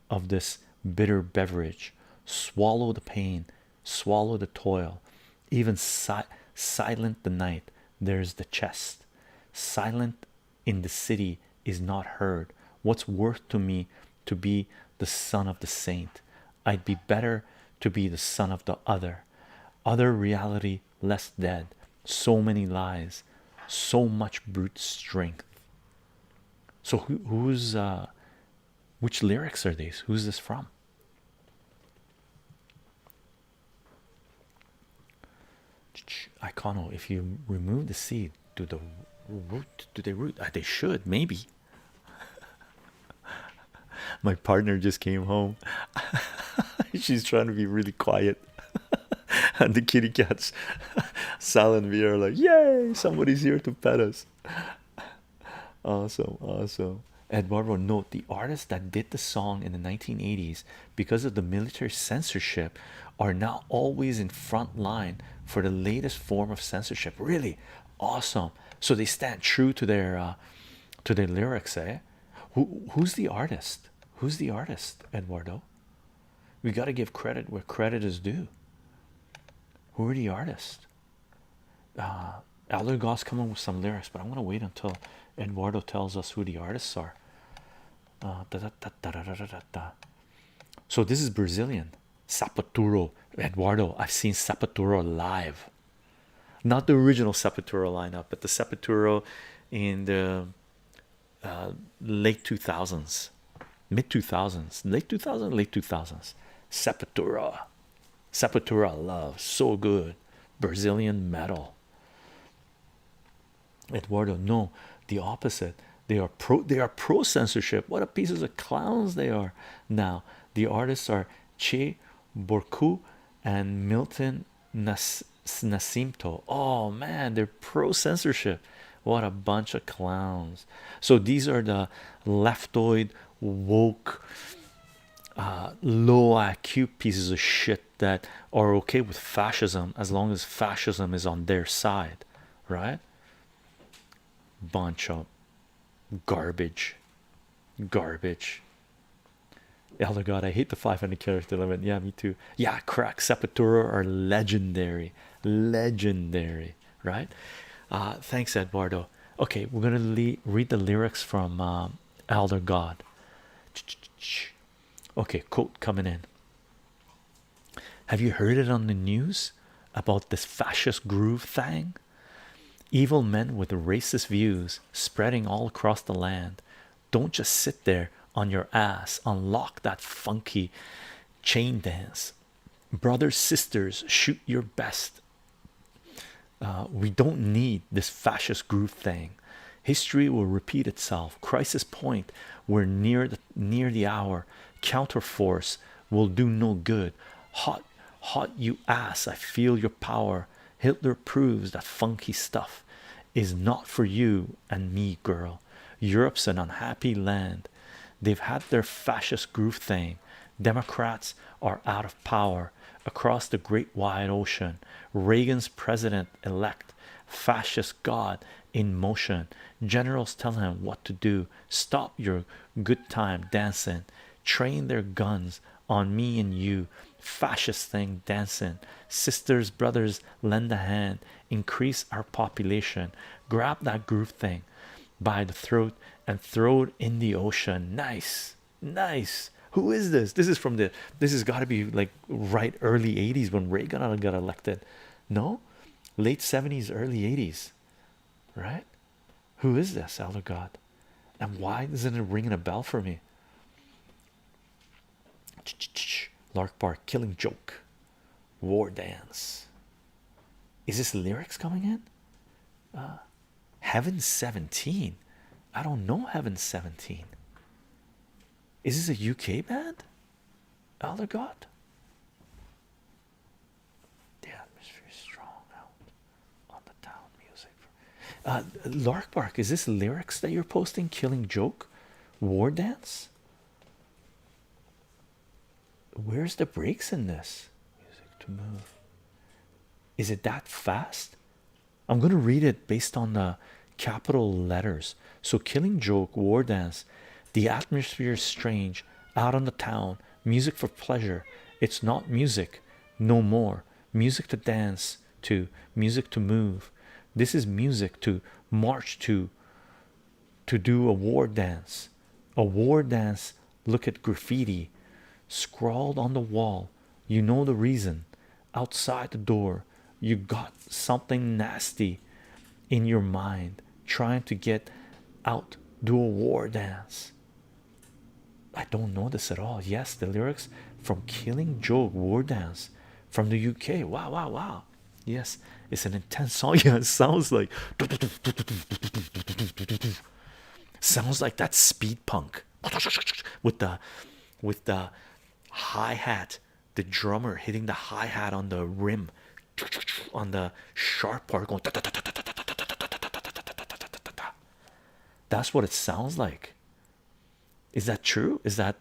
of this bitter beverage. Swallow the pain, swallow the toil. Even silent the night, there's the chest. Silent in the city is not heard. What's worth to me to be the son of the saint? I'd be better to be the son of the other reality less dead. So many lies, so much brute strength. So who's which lyrics are these? Who's this from? Icono, if you remove the seed, do they root? They should, maybe. My partner just came home. She's trying to be really quiet. And the kitty cats, Sal and V, are like, yay, somebody's here to pet us. Awesome, awesome. Eduardo, note the artists that did the song in the 1980s, because of the military censorship, are now always in front line for the latest form of censorship. Really awesome. So they stand true to their lyrics, eh? Who's the artist? Who's the artist, Eduardo? We got to give credit where credit is due. Who are the artists? Elder Goss coming with some lyrics, but I'm gonna wait until Eduardo tells us who the artists are. So this is Brazilian. Sapaturo. Eduardo, I've seen Sapaturo live. Not the original Sapaturo lineup, but the Sapaturo in the late 2000s, mid 2000s, late 2000s, late 2000s. Sepultura, Sepultura love, so good. Brazilian metal. Eduardo, no, the opposite. They are pro censorship. What a pieces of clowns they are. Now the artists are Che Borku and Milton Nascimto. Oh man, they're pro censorship. What a bunch of clowns. So these are the leftoid woke low IQ pieces of shit that are okay with fascism as long as fascism is on their side, right? Bunch of garbage. Elder God, I hate the 500 character limit. Yeah, me too. Yeah, crack. Sepultura are legendary, right? Thanks, Eduardo. Okay, we're gonna read the lyrics from Elder God. Okay, quote coming in. Have you heard it on the news about this fascist groove thing? Evil men with racist views spreading all across the land. Don't just sit there on your ass. Unlock that funky chain dance. Brothers, sisters, shoot your best. We don't need this fascist groove thing. History will repeat itself. Crisis point. We're near the hour. Counterforce will do no good. Hot you ass. I feel your power. Hitler proves that funky stuff is not for you and me, girl. Europe's an unhappy land. They've had their fascist groove thing. Democrats are out of power across the great wide ocean. Reagan's president-elect, fascist god in motion. Generals tell him what to do. Stop your good time dancing. Train their guns on me and you. Fascist thing dancing. Sisters, brothers, lend a hand. Increase our population. Grab that groove thing by the throat and throw it in the ocean. Nice. Who is this? This has got to be like right early 80s when Reagan got elected. No, late 70s, early 80s, right? Who is this, Elder God? And why isn't it ringing a bell for me? Lark Park, Killing Joke, War Dance. Is this lyrics coming in? Heaven 17. I don't know Heaven 17. Is this a UK band? Elder God? The atmosphere is strong out on the town music. Larkbark, is this lyrics that you're posting? Killing Joke? War Dance? Where's the breaks in this? Music to move. Is it that fast? I'm going to read it based on the capital letters. So, Killing Joke, War Dance, the atmosphere is strange, out on the town, music for pleasure. It's not music, no more. Music to dance to, music to move. This is music to march to do a war dance. A war dance, look at graffiti scrawled on the wall. You know the reason. Outside the door, you got something nasty in your mind, trying to get out, do a war dance. I don't know this at all. Yes, the lyrics from Killing Joke, War Dance from the UK. Wow, wow, wow. Yes, it's an intense song. Yeah, it sounds like sounds like that speed punk with the hi-hat, the drummer hitting the hi-hat on the rim, on the sharp part, going. That's what it sounds like. Is that true? Is that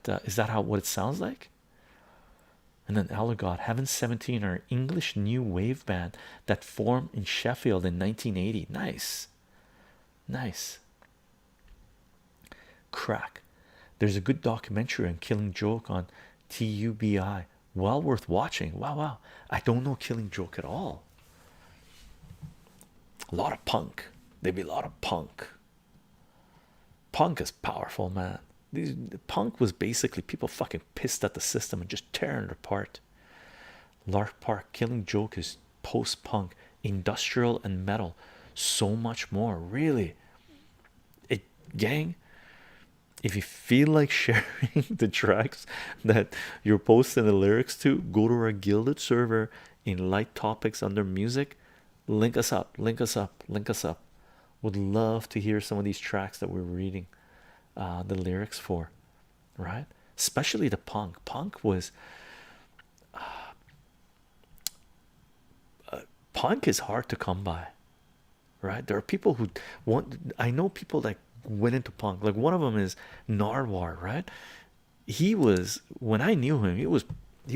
how what it sounds like? And then Ellegod, Heaven 17 are English new wave band that formed in Sheffield in 1980. Nice, nice. Crack. There's a good documentary on Killing Joke on TUBI. Well worth watching. Wow, wow. I don't know Killing Joke at all. A lot of punk. There'd be a lot of punk. Punk is powerful, man. Punk was basically people fucking pissed at the system and just tearing it apart. Lark Park, Killing Joke is post-punk, industrial and metal. So much more, really. It, gang, if you feel like sharing the tracks that you're posting the lyrics to, go to our gilded server in light topics under music. Link us up, link us up, link us up. Would love to hear some of these tracks that we're reading the lyrics for, right? Especially the punk. Punk was punk is hard to come by, right? There are people who want. I know people that went into punk. Like one of them is Narwhal, right? He was, when I knew him, he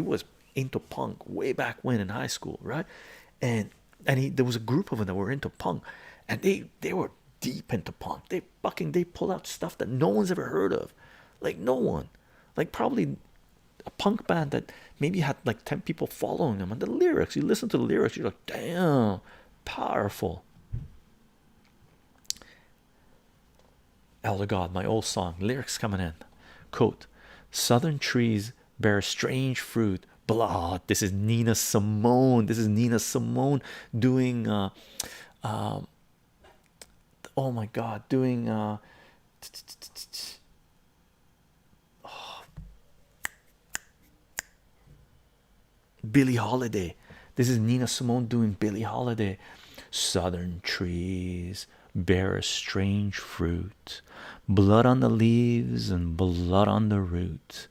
was into punk way back when in high school, right? And there was a group of them that were into punk, and they were deep into punk. They pull out stuff that no one's ever heard of, like no one, like probably a punk band that maybe had like 10 people following them. And the lyrics, you listen to the lyrics, you're like, damn, powerful. Elder God, my old song, lyrics coming in. Quote, southern trees bear strange fruit. Blah. This is Nina Simone. This is Nina Simone doing oh my god, doing Billie Holiday. This is Nina Simone doing Billie Holiday. Southern trees bear a strange fruit, blood on the leaves and blood on the root,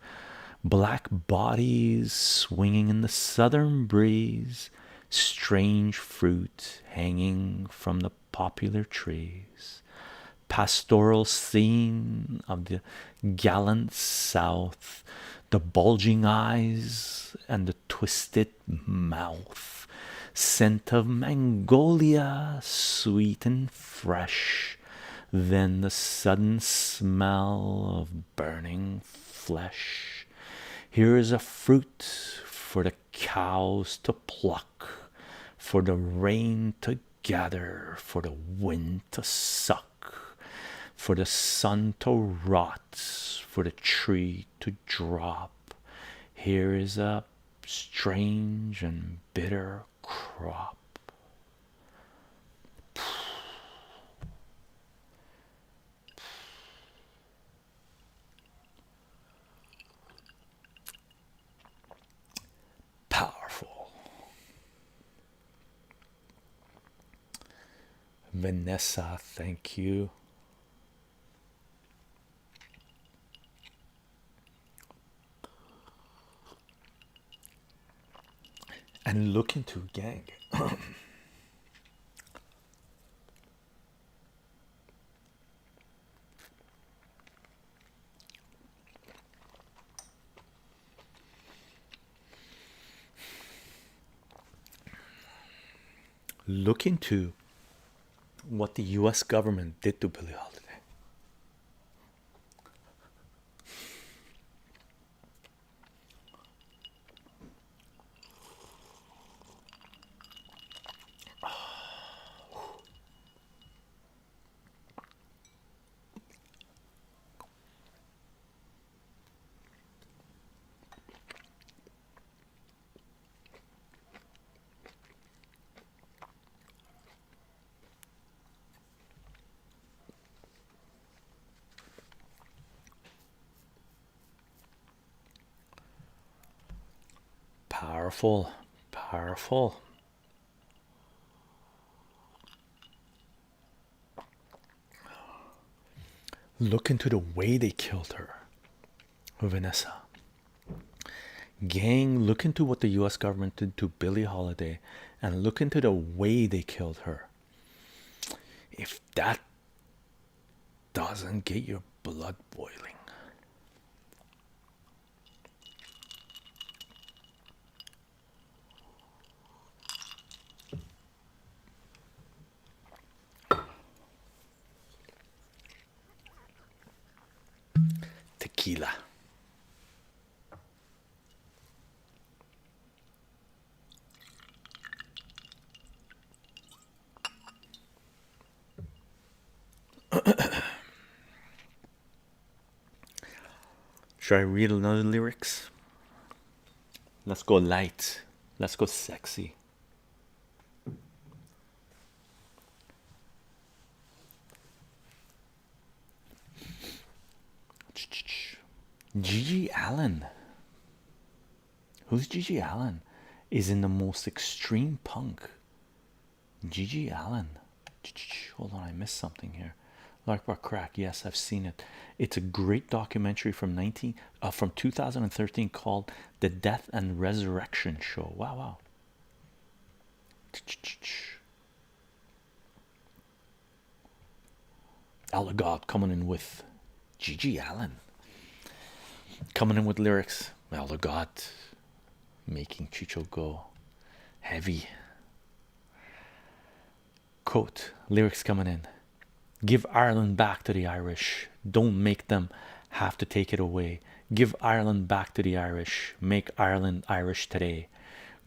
black bodies swinging in the southern breeze, strange fruit hanging from the popular trees, pastoral scene of the gallant south, the bulging eyes and the twisted mouth, scent of magnolia sweet and fresh, then the sudden smell of burning flesh. Here is a fruit for the cows to pluck, for the rain to gather, for the wind to suck, for the sun to rot, for the tree to drop. Here is a strange and bitter crop. Powerful. Vanessa, thank you. And look into, gang, look into what the US government did to Billie Holiday. Powerful, powerful. Look into the way they killed her, Vanessa. Gang, look into what the US government did to Billie Holiday and look into the way they killed her. If that doesn't get your blood boiling. Tequila. Should I read another lyrics? Let's go light. Let's go sexy. Gigi Allen. Who's Gigi Allen? Is in the most extreme punk. Gigi Allen. Hold on, I missed something here. Larkbar Crack. Yes, I've seen it. It's a great documentary from 2013 called The Death and Resurrection Show. Wow, wow. Elder God coming in with Gigi Allen. Coming in with lyrics. Elder God making Chicho go heavy. Quote, lyrics coming in. Give Ireland back to the Irish. Don't make them have to take it away. Give Ireland back to the Irish. Make Ireland Irish today.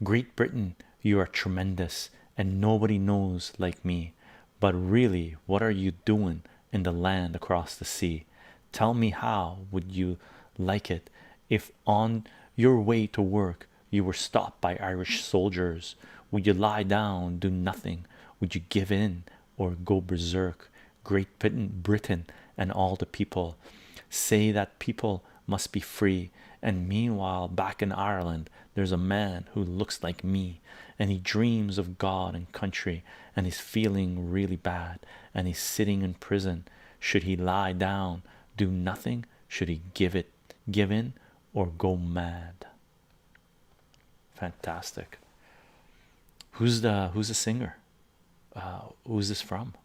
Great Britain, you are tremendous and nobody knows like me. But really, what are you doing in the land across the sea? Tell me, how would you like it if on your way to work you were stopped by Irish soldiers? Would you lie down, do nothing? Would you give in or go berserk? Great Britain and all the people say that people must be free, and meanwhile back in Ireland there's a man who looks like me, and he dreams of God and country, and he's feeling really bad, and he's sitting in prison. Should he lie down, do nothing? Should he give in or go mad? Fantastic. Who's the singer? Who's this from?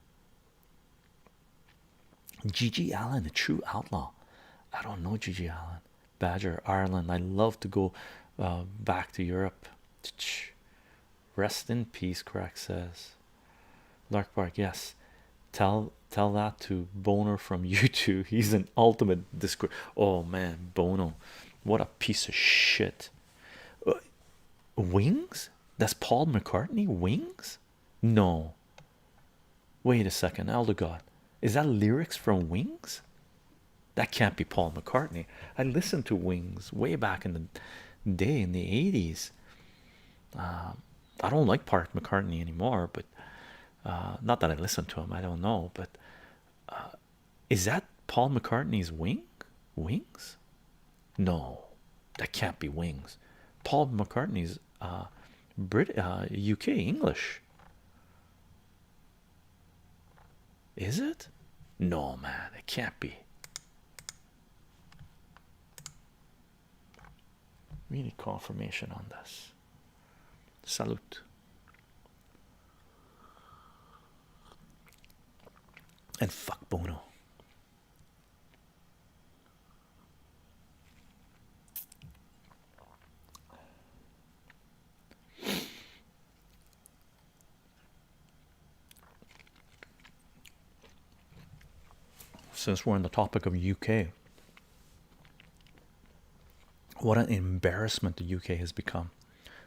Gigi Allen, a true outlaw. I don't know Gigi Allen. Badger, Ireland. I love to go back to Europe. Rest in peace, Crack says. Larkbark, yes. Tell that to Boner from YouTube. He's an ultimate discord. Oh man, Bono, what a piece of shit. Wings? That's Paul McCartney. Wings? No. Wait a second, Elder God. Is that lyrics from Wings? That can't be Paul McCartney. I listened to Wings way back in the day in the 80s. I don't like Paul McCartney anymore, but not that I listen to him, I don't know. But is that Paul McCartney's Wings? No, that can't be Wings. Paul McCartney's UK English. Is it? No, man, it can't be. We need confirmation on this. Salute. And fuck Bono. Since we're on the topic of UK, what an embarrassment the UK has become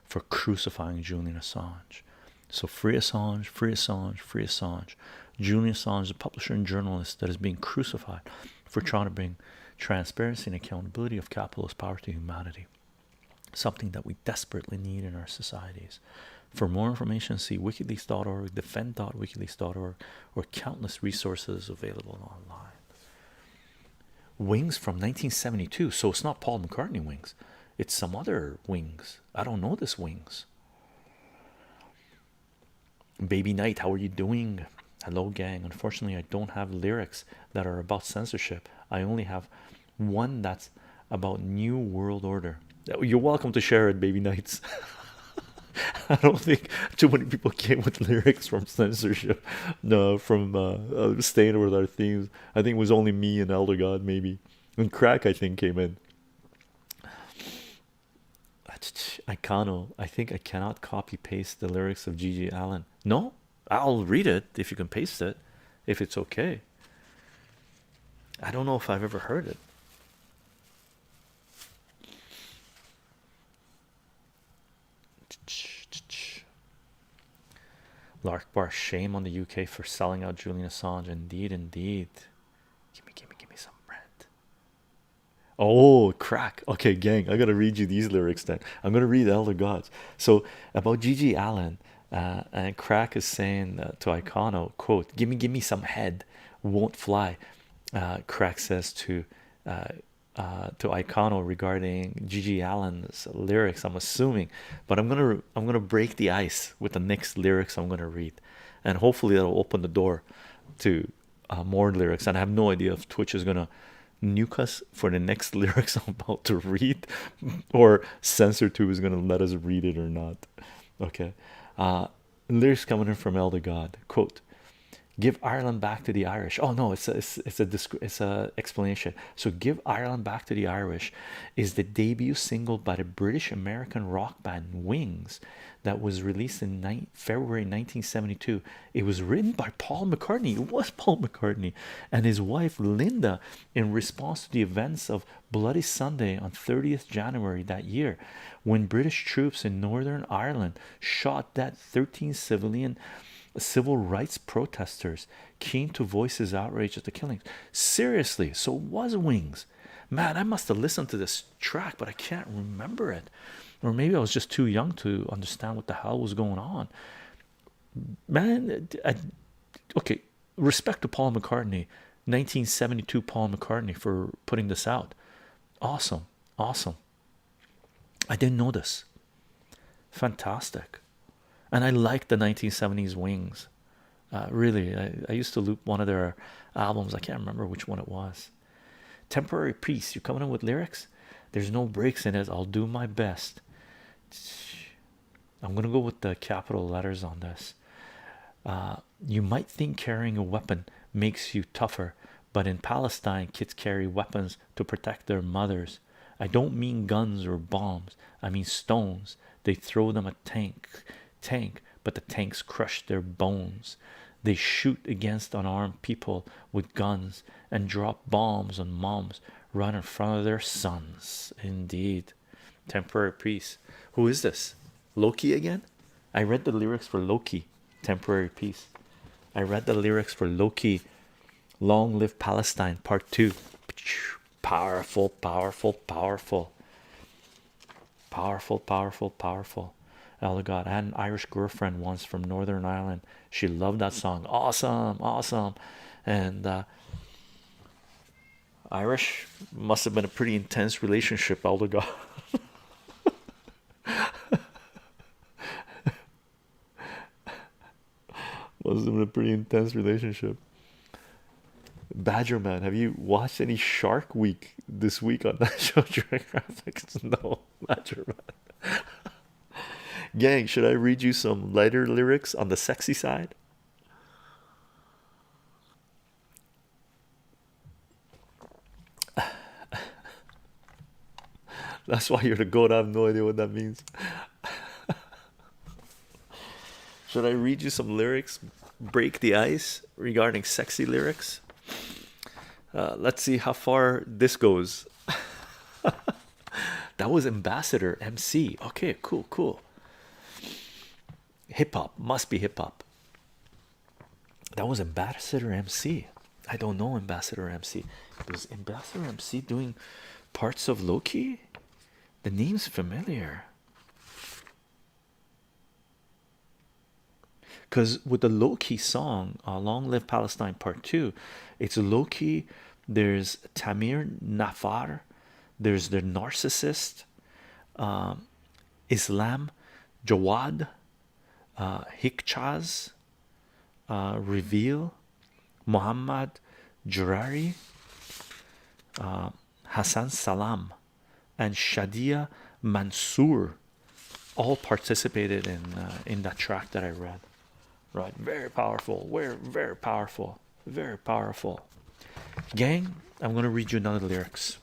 for crucifying Julian Assange. So free Assange, free Assange, free Assange. Julian Assange, the publisher and journalist that is being crucified for trying to bring transparency and accountability of capitalist power to humanity. Something that we desperately need in our societies. For more information, see wikileaks.org, defend.wikileaks.org, or countless resources available online. Wings from 1972. So it's not Paul McCartney Wings. It's some other Wings. I don't know this Wings. Baby Knight, how are you doing? Hello, gang. Unfortunately, I don't have lyrics that are about censorship. I only have one that's about New World Order. You're welcome to share it, Baby Knights. I don't think too many people came with lyrics from censorship. No, from staying with our themes. I think it was only me and Elder God, maybe. And Crack, I think, came in. Icano, I think I cannot copy paste the lyrics of G.G. Allen. No, I'll read it if you can paste it, if it's okay. I don't know if I've ever heard it. Lark Bar, shame on the UK for selling out Julian Assange. Indeed, indeed. Give me some rent. Oh, Crack. Okay, gang, I gotta read you these lyrics then. I'm gonna read Elder Gods. So about G.G. Allen, and Crack is saying to Icano, quote, give me some head, won't fly. Crack says to Icano regarding G.G. Allen's lyrics, I'm assuming, but I'm gonna break the ice with the next lyrics I'm gonna read, and hopefully that'll open the door to more lyrics. And I have no idea if Twitch is gonna nuke us for the next lyrics I'm about to read, or CensorTube is gonna let us read it or not. Okay, lyrics coming in from Elder God, quote, give Ireland back to the Irish. Oh no, it's a explanation. So give Ireland back to the Irish is the debut single by the British American rock band Wings that was released in February 1972. It was written by Paul McCartney. It was Paul McCartney and his wife Linda in response to the events of Bloody Sunday on 30th January that year, when British troops in Northern Ireland shot dead 13 civil rights protesters keen to voice his outrage at the killings. Seriously, so it was Wings. Man, I must have listened to this track, but I can't remember it. Or maybe I was just too young to understand what the hell was going on. Man, okay, respect to Paul McCartney, 1972 Paul McCartney, for putting this out. Awesome, awesome. I didn't know this. Fantastic. And I like the 1970s Wings. Really, I used to loop one of their albums. I can't remember which one it was. Temporary Peace. You coming in with lyrics? There's no breaks in it. I'll do my best. I'm gonna go with the capital letters on this. You might think carrying a weapon makes you tougher, but in Palestine, kids carry weapons to protect their mothers. I don't mean guns or bombs. I mean stones. They throw them at tank, but the tanks crush their bones. They shoot against unarmed people with guns and drop bombs on moms right in front of their sons. Indeed. Temporary Peace. Who is this? Loki again? I read the lyrics for Loki. Temporary Peace. I read the lyrics for Loki. Long Live Palestine Part 2. Powerful, powerful, powerful. Powerful, powerful, powerful. Oh God, I had an Irish girlfriend once from Northern Ireland. She loved that song. Awesome, awesome. And Irish must have been a pretty intense relationship, Elder God. Must have been a pretty intense relationship. Badger Man, have you watched any Shark Week this week on National Geographic? No, Badger Man. Gang, should I read you some lighter lyrics on the sexy side? That's why you're the goat. I have no idea what that means. Should I read you some lyrics? Break the ice regarding sexy lyrics? Let's see how far this goes. That was Ambassador MC. Okay, cool, cool. Hip hop, must be hip hop. That was Ambassador MC. I don't know Ambassador MC. Was Ambassador MC doing parts of Loki? The name's familiar. Because with the Loki song, Long Live Palestine Part 2, it's Loki, there's Tamir Nafar, there's the Narcissist, Islam, Jawad, Hikchaz, Reveal, Muhammad Jurari, Hassan Salam, and Shadia Mansour all participated in that track that I read. Right, very powerful. Very powerful. Very powerful. Gang, I'm gonna read you another lyrics.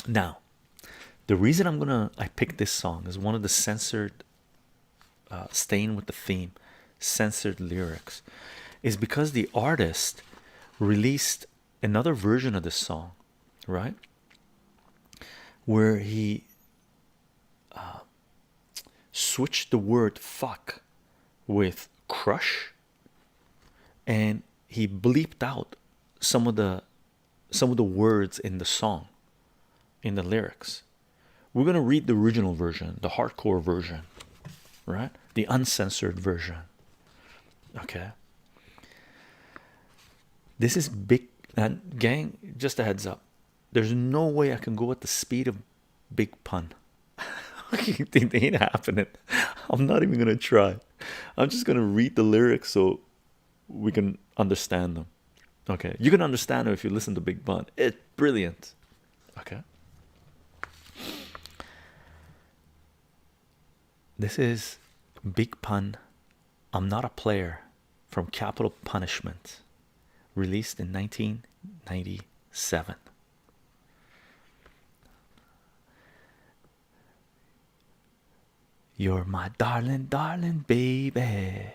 Now, the reason I picked this song is one of the censored, staying with the theme, censored lyrics, is because the artist released another version of this song, right, where he switched the word fuck with crush, and he bleeped out some of the words in the song, in the lyrics. We're going to read the original version, the hardcore version, right, the uncensored version. Okay, this is big. And gang, just a heads up, there's no way I can go at the speed of Big Pun. It ain't happening. I'm not even gonna try. I'm just gonna read the lyrics so we can understand them. Okay, you can understand them if you listen to Big Pun. It's brilliant. Okay, this is Big Pun, I'm Not a Player, from Capital Punishment, released in 1997. You're my darling, darling baby.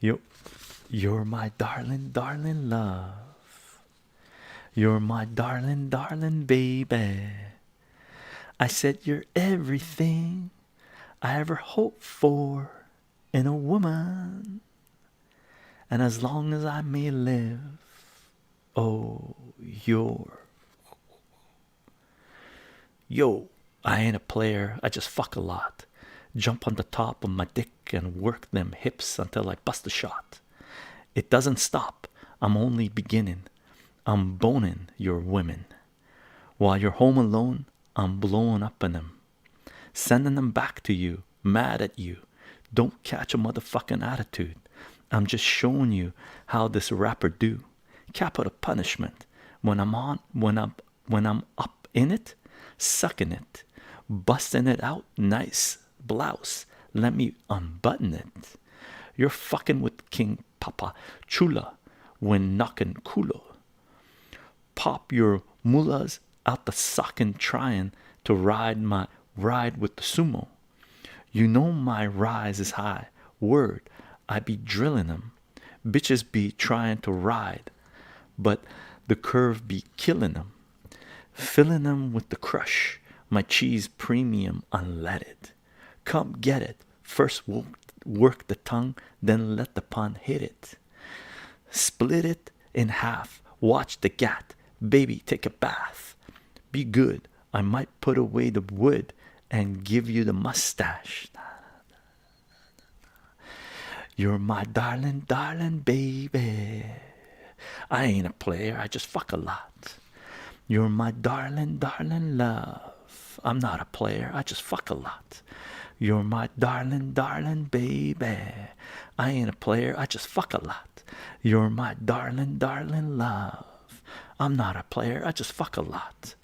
You're my darling, darling love. You're my darling, darling baby. I said you're everything I ever hoped for in a woman. And as long as I may live, oh, yo, I ain't a player, I just fuck a lot. Jump on the top of my dick and work them hips until I bust a shot. It doesn't stop, I'm only beginning. I'm boning your women. While you're home alone, I'm blowing up on them. Sending them back to you, mad at you. Don't catch a motherfucking attitude. I'm just showing you how this rapper do. Capital punishment. When I'm up in it, sucking it, busting it out, nice blouse. Let me unbutton it. You're fucking with King Papa Chula when knocking culo. Pop your mullahs out the sock trying to ride with the sumo. You know my rise is high. Word, I be drilling them. Bitches be trying to ride, but the curve be killing them. Filling them with the crush. My cheese premium unleaded. Come get it. First work the tongue, then let the pun hit it. Split it in half. Watch the gat. Baby, take a bath. Be good. I might put away the wood and give you the mustache. You're my darling, darling baby. I ain't a player, I just fuck a lot. You're my darling, darling love. I'm not a player, I just fuck a lot. You're my darling, darling baby. I ain't a player, I just fuck a lot. You're my darling, darling love. I'm not a player, I just fuck a lot.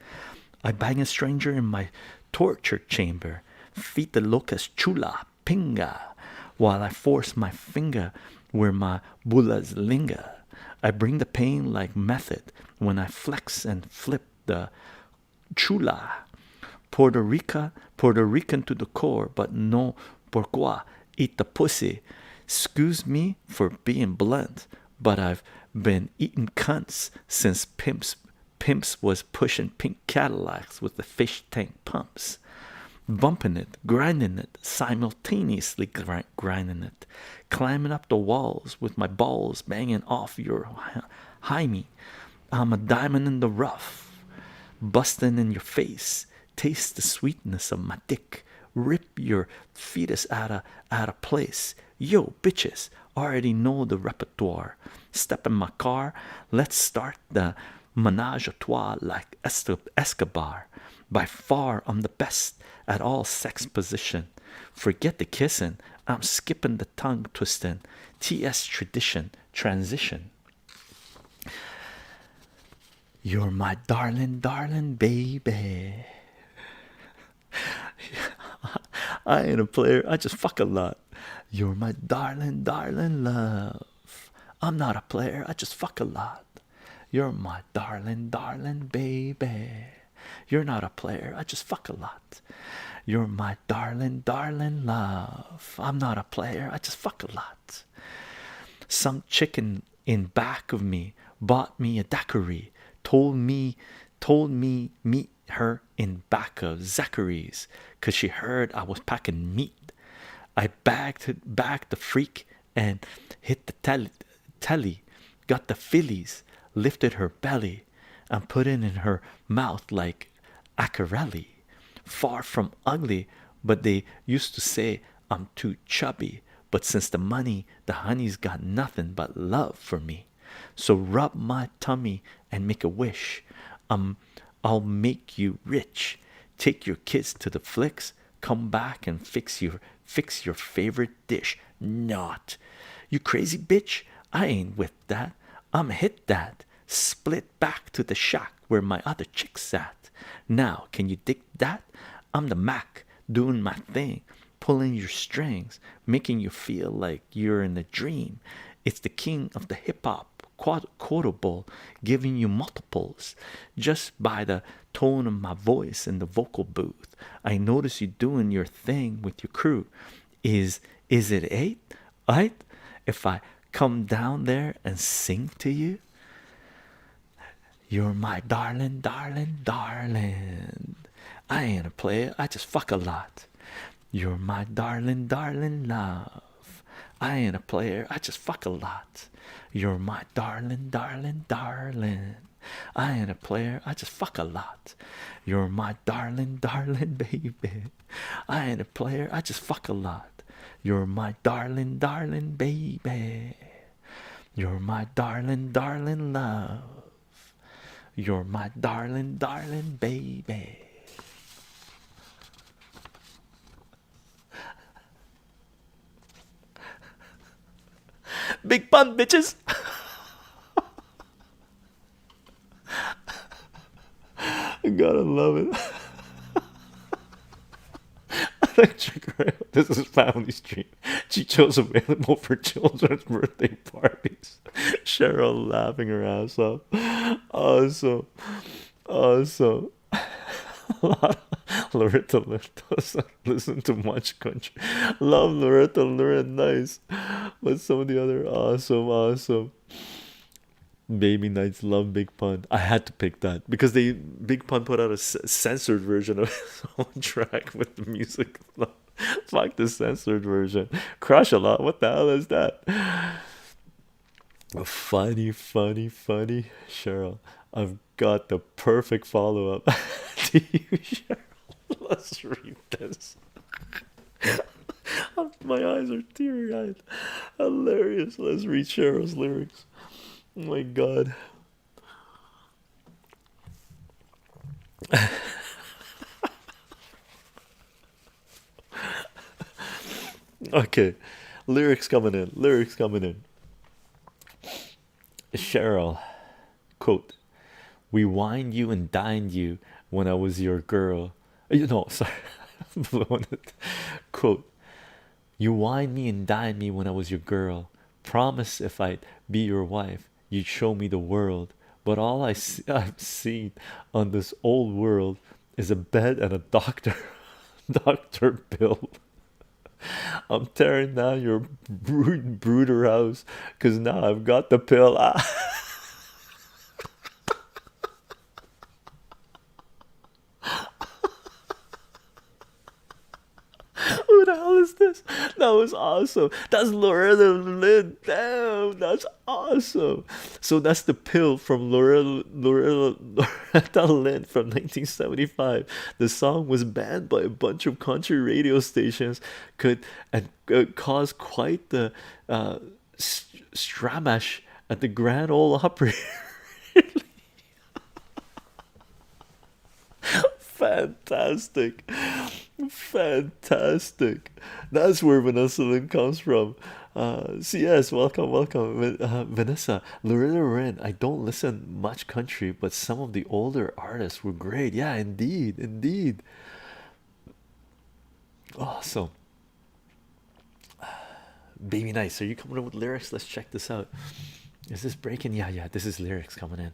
I bang a stranger in my torture chamber, feed the locust chula pinga, while I force my finger where my bullets linger. I bring the pain like method when I flex and flip the chula. Puerto Rican to the core, but no pourquoi. Eat the pussy. Excuse me for being blunt, but I've been eating cunts since pimps was pushing pink Cadillacs with the fish tank pumps. Bumping it, grinding it, simultaneously grinding it, climbing up the walls with my balls banging off your hyme. I'm a diamond in the rough, busting in your face. Taste the sweetness of my dick. Rip your fetus out of place. Yo, bitches, already know the repertoire. Step in my car, let's start the menage a trois like Escobar. By far, I'm the best at all sex position. Forget the kissing, I'm skipping the tongue twisting. TS tradition, transition. You're my darling, darling baby. I ain't a player, I just fuck a lot. You're my darling, darling love. I'm not a player, I just fuck a lot. You're my darling, darling baby. You're not a player, I just fuck a lot. You're my darling, darling love. I'm not a player, I just fuck a lot. Some chicken in back of me bought me a daiquiri. Told me meet her in back of Zachary's, 'cause she heard I was packing meat. I bagged the freak and hit the telly, got the fillies, lifted her belly, and put it in her mouth like Acarelli. Far from ugly, but they used to say I'm too chubby. But since the money, the honey's got nothing but love for me. So rub my tummy and make a wish. I'll make you rich. Take your kids to the flicks. Come back and fix your favorite dish. Not. You crazy bitch? I ain't with that. I'm hit that. Split back to the shack where my other chick's at. Now, can you dig that? I'm the Mac, doing my thing, pulling your strings, making you feel like you're in a dream. It's the king of the hip-hop, quotable, giving you multiples just by the tone of my voice in the vocal booth. I notice you doing your thing with your crew. Is it eight? Right? If I come down there and sing to you? You're my darling, darling, darling. I ain't a player, I just fuck a lot. You're my darling, darling love. I ain't a player, I just fuck a lot. You're my darling, darling, darling. I ain't a player, I just fuck a lot. You're my darling, darling baby. I ain't a player, I just fuck a lot. You're my darling, darling baby. You're my darling, darling love. You're my darling, darling baby. Big pun, bitches. I gotta love it. This is Family Street. Chicho's available for children's birthday parties. Cheryl laughing her ass off. Awesome. Loretta doesn't listen to much country. Love Loretta, nice. But some of the other awesome. Baby Nights love Big Pun. I had to pick that because Big Pun put out a censored version of his own track with the music. Fuck the censored version. Crush a lot. What the hell is that? Funny. Cheryl, I've got the perfect follow-up to you, Cheryl. Let's read this. My eyes are teary-eyed. Hilarious. Let's read Cheryl's lyrics. Oh my god. Okay, lyrics coming in. Cheryl, quote, we wined you and dined you when I was your girl. You know, sorry, I'm blowing it. Quote, you wined me and dined me when I was your girl. Promise if I'd be your wife, you'd show me the world. But all I've seen on this old world is a bed and a doctor, doctor bill. I'm tearing down your brooder house because now I've got the pill. Who the hell is this? That was awesome. That's Loretta Lynn. Damn, that's awesome. So that's the pill from Loretta Lynn from 1975. The song was banned by a bunch of country radio stations, caused quite the stramash at the Grand Ole Opry. Fantastic, fantastic. That's where Vanessa Lynn comes from. CS, welcome, welcome. Vanessa, Loretta Lynn. I don't listen much country, but some of the older artists were great. Yeah, indeed, indeed. Awesome. Baby Nice, are you coming up with lyrics? Let's check this out. Is this breaking? Yeah, yeah, this is lyrics coming in.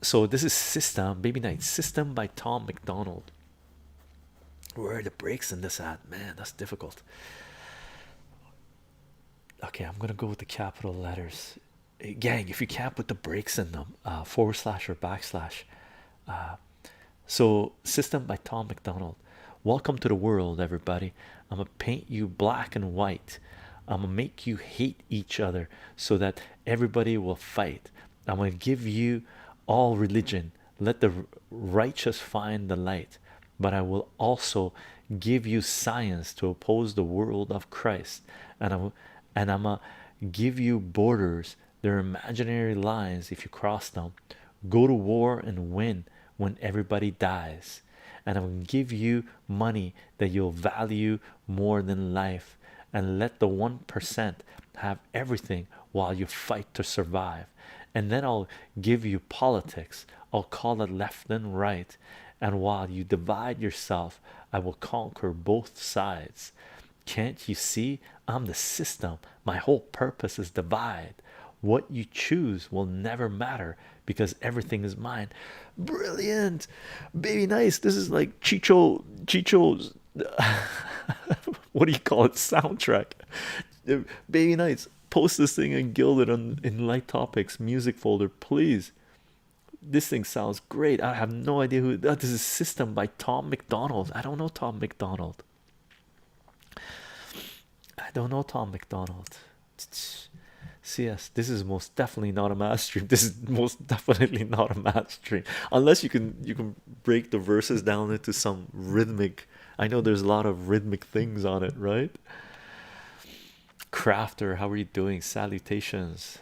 So this is System, Baby Night, System by Tom McDonald. Where are the breaks in this at? Man, that's difficult. Okay, I'm gonna go with the capital letters. Gang, if you can't put the breaks in them, forward slash or backslash. So System by Tom McDonald. Welcome to the world, everybody. I'm gonna paint you black and white. I'm gonna make you hate each other so that everybody will fight. I'm gonna give you all religion. Let the righteous find the light. But I will also give you science to oppose the world of Christ. And I'm gonna give you borders. They're imaginary lines. If you cross them, go to war and win when everybody dies. And I'm gonna give you money that you'll value more than life. And let the 1% have everything while you fight to survive. And then I'll give you politics. I'll call it left and right. And while you divide yourself, I will conquer both sides. Can't you see? I'm the system. My whole purpose is divide. What you choose will never matter because everything is mine. Brilliant, baby, nice. This is like Chicho's what do you call it, soundtrack. Baby Nights, post this thing and gild it on in Light Topics music folder, please. This thing sounds great. I have no idea who that is. System by Tom McDonald. I don't know Tom McDonald. I don't know Tom McDonald. CS, this is most definitely not a math stream. This is most definitely not a math stream. Unless you can break the verses down into some rhythmic. I know there's a lot of rhythmic things on it, right? Crafter, how are you doing? Salutations.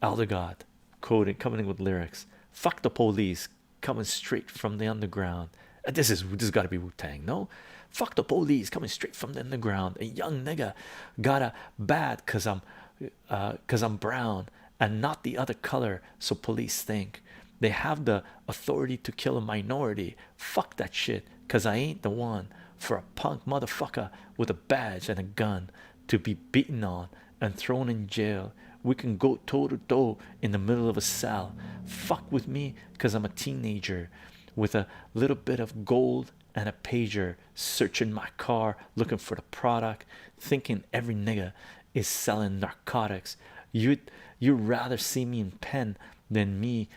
Elder God, coding, coming in with lyrics. Fuck the police, coming straight from the underground. This got to be Wu-Tang, no? Fuck the police, coming straight from the underground. A young nigga got a bad cause I'm brown and not the other color, so police think they have the authority to kill a minority. Fuck that shit, cause I ain't the one for a punk motherfucker with a badge and a gun to be beaten on and thrown in jail. We can go toe to toe in the middle of a cell. Fuck with me cause I'm a teenager with a little bit of gold and a pager, searching my car looking for the product, thinking every nigga is selling narcotics. You'd rather see me in pen than me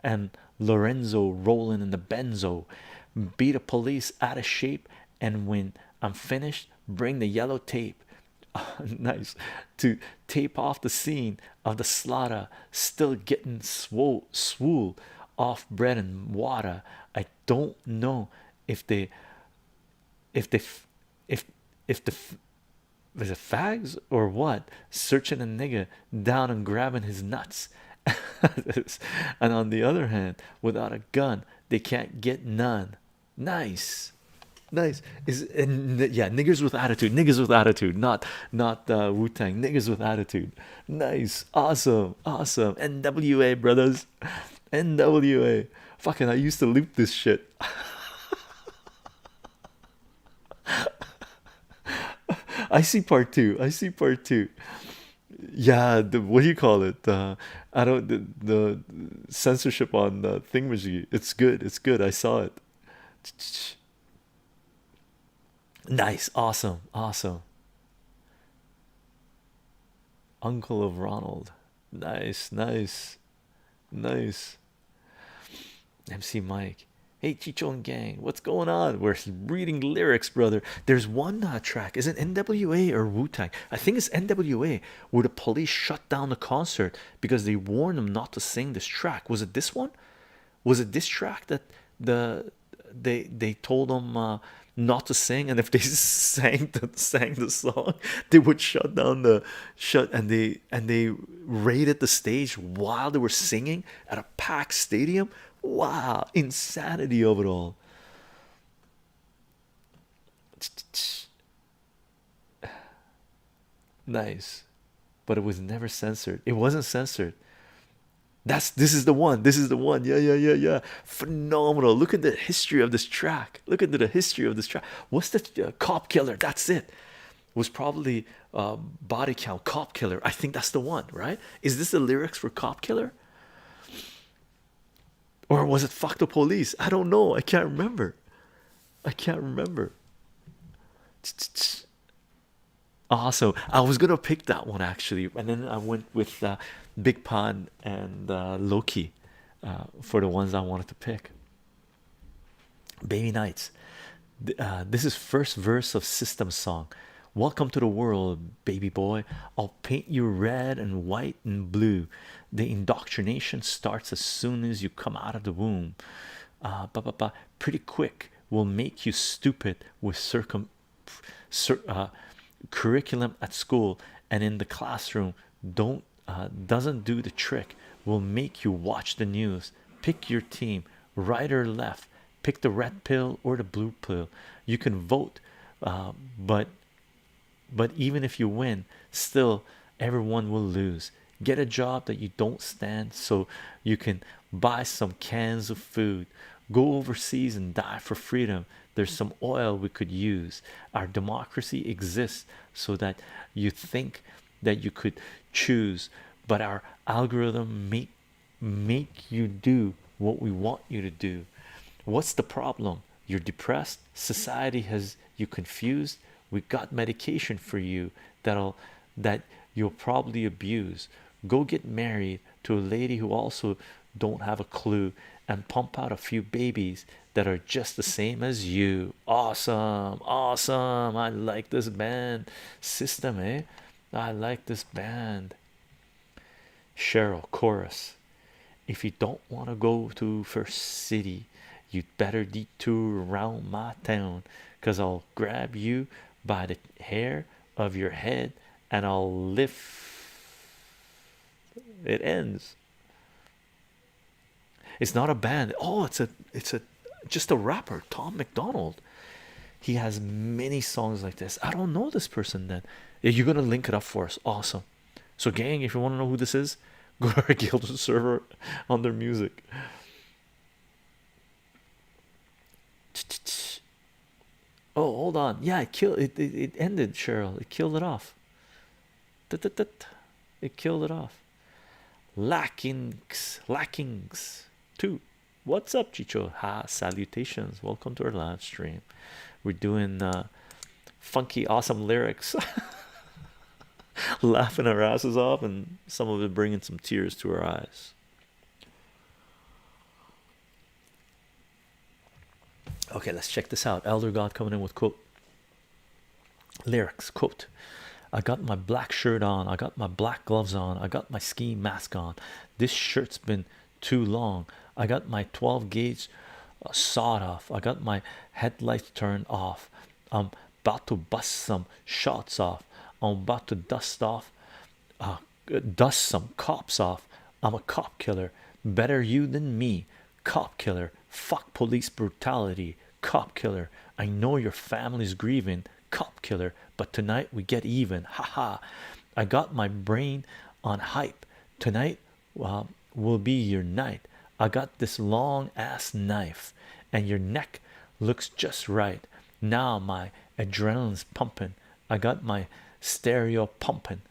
and Lorenzo rolling in the benzo. Beat the police out of shape, and when I'm finished, bring the yellow tape. Nice, to tape off the scene of the slaughter. Still getting swool off bread and water. I don't know if the is it fags or what, searching a nigga down and grabbing his nuts. And on the other hand, without a gun they can't get none. Nice, Nice. Is and yeah, niggers with attitude. Niggers with attitude. Not Wu-Tang. Niggers with attitude. Nice. Awesome. Awesome. NWA brothers. NWA. Fucking I used to loop this shit. I see part two. I see part two. Yeah, the what do you call it? I don't the censorship on the thingamajig. It's good. It's good. I saw it. Nice. Awesome. Awesome. Uncle of Ronald. Nice. Nice. Nice. MC Mike. Hey Chichon gang, what's going on? We're reading lyrics, brother. There's one track. Is it NWA or Wu-Tang? I think it's NWA, where the police shut down the concert because they warned them not to sing this track. Was it this one? Was it this track that the they told them not to sing, and if they sang the song, they would shut down the shut and they raided the stage while they were singing at a packed stadium. Wow, insanity of it all. Nice, but it was never censored. It wasn't censored. That's this is the one. This is the one. Yeah, yeah, yeah, yeah. Phenomenal. Look at the history of this track. Look at the history of this track. What's the cop killer? That's it. Was probably body count cop killer. I think that's the one, right? Is this the lyrics for cop killer? Or was it fuck the police? I don't know. I can't remember. I can't remember. Awesome. I was gonna pick that one actually, and then I went with Big Pun and Loki for the ones I wanted to pick. Baby Nights. This is first verse of System Song. Welcome to the world, baby boy. I'll paint you red and white and blue. The indoctrination starts as soon as you come out of the womb. Pretty quick, we'll make you stupid with curriculum at school and in the classroom. Don't doesn't do the trick. We'll make you watch the news. Pick your team, right or left. Pick the red pill or the blue pill. You can vote, but even if you win, still everyone will lose. Get a job that you don't stand so you can buy some cans of food. Go overseas and die for freedom. There's some oil we could use. Our democracy exists so that you think that you could choose, but our algorithm make you do what we want you to do. What's the problem? You're depressed. Society has you confused. We got medication for you that you'll probably abuse. Go get married to a lady who also don't have a clue and pump out a few babies that are just the same as you. Awesome, awesome. I like this band. System, eh? I like this band. Cheryl, chorus. If you don't want to go to First City, you'd better detour around my town, 'cause I'll grab you by the hair of your head and I'll lift. It ends. It's not a band. Oh, it's a just a rapper, Tom McDonald. He has many songs like this. I don't know this person then. Yeah, you're gonna link it up for us. Awesome. So gang, if you want to know who this is, go to our guild server on their music. Oh, hold on. Yeah, it ended, Cheryl. It killed it off. It killed it off. Lackings 2. What's up, Chicho? Ha, salutations. Welcome to our live stream. We're doing funky, awesome lyrics, laughing our asses off, and some of it bringing some tears to our eyes. Okay, let's check this out. Elder God coming in with quote lyrics. Quote: I got my black shirt on, I got my black gloves on, I got my ski mask on. This shirt's been too long. I got my 12 gauge sawed off. I got my headlights turned off. I'm about to bust some shots off. I'm about to dust some cops off. I'm a cop killer. Better you than me. Cop killer. Fuck police brutality. cop killer. I know your family's grieving, cop killer, but tonight we get even. Haha. I got my brain on hype. Tonight will be your night. I got this long ass knife, and your neck looks just right. Now my adrenaline's pumping. I got my stereo pumping,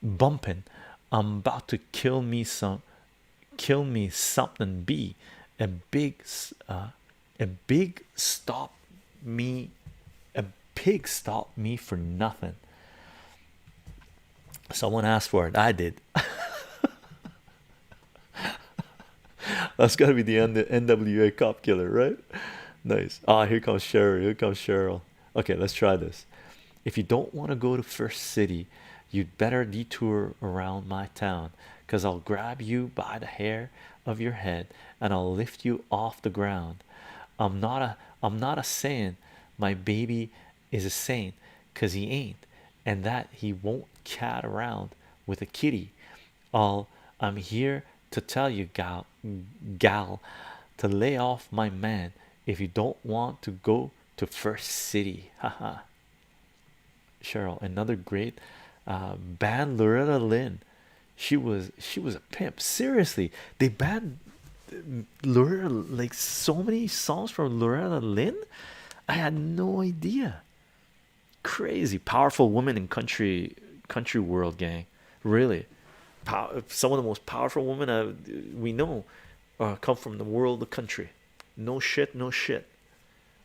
bumping. I'm about to kill me something. Be a big stop me, a pig stop me for nothing. Someone asked for it. I did. That's gotta be the NWA cop killer, right? Nice. Ah, here comes Cheryl. Here comes Cheryl. Okay, let's try this. If you don't want to go to First City, you'd better detour around my town, because I'll grab you by the hair of your head and I'll lift you off the ground. I'm not a saying my baby is a saint, because he ain't, and that he won't cat around with a kitty. I'm here to tell you, gal, to lay off my man if you don't want to go to First City. Haha. Cheryl, another great banned Loretta Lynn. She was a pimp. Seriously, they banned Loretta, like so many songs from Loretta Lynn. I had no idea. Crazy, powerful woman in country world, gang. Really, some of the most powerful women we know come from the world of country. No shit, no shit.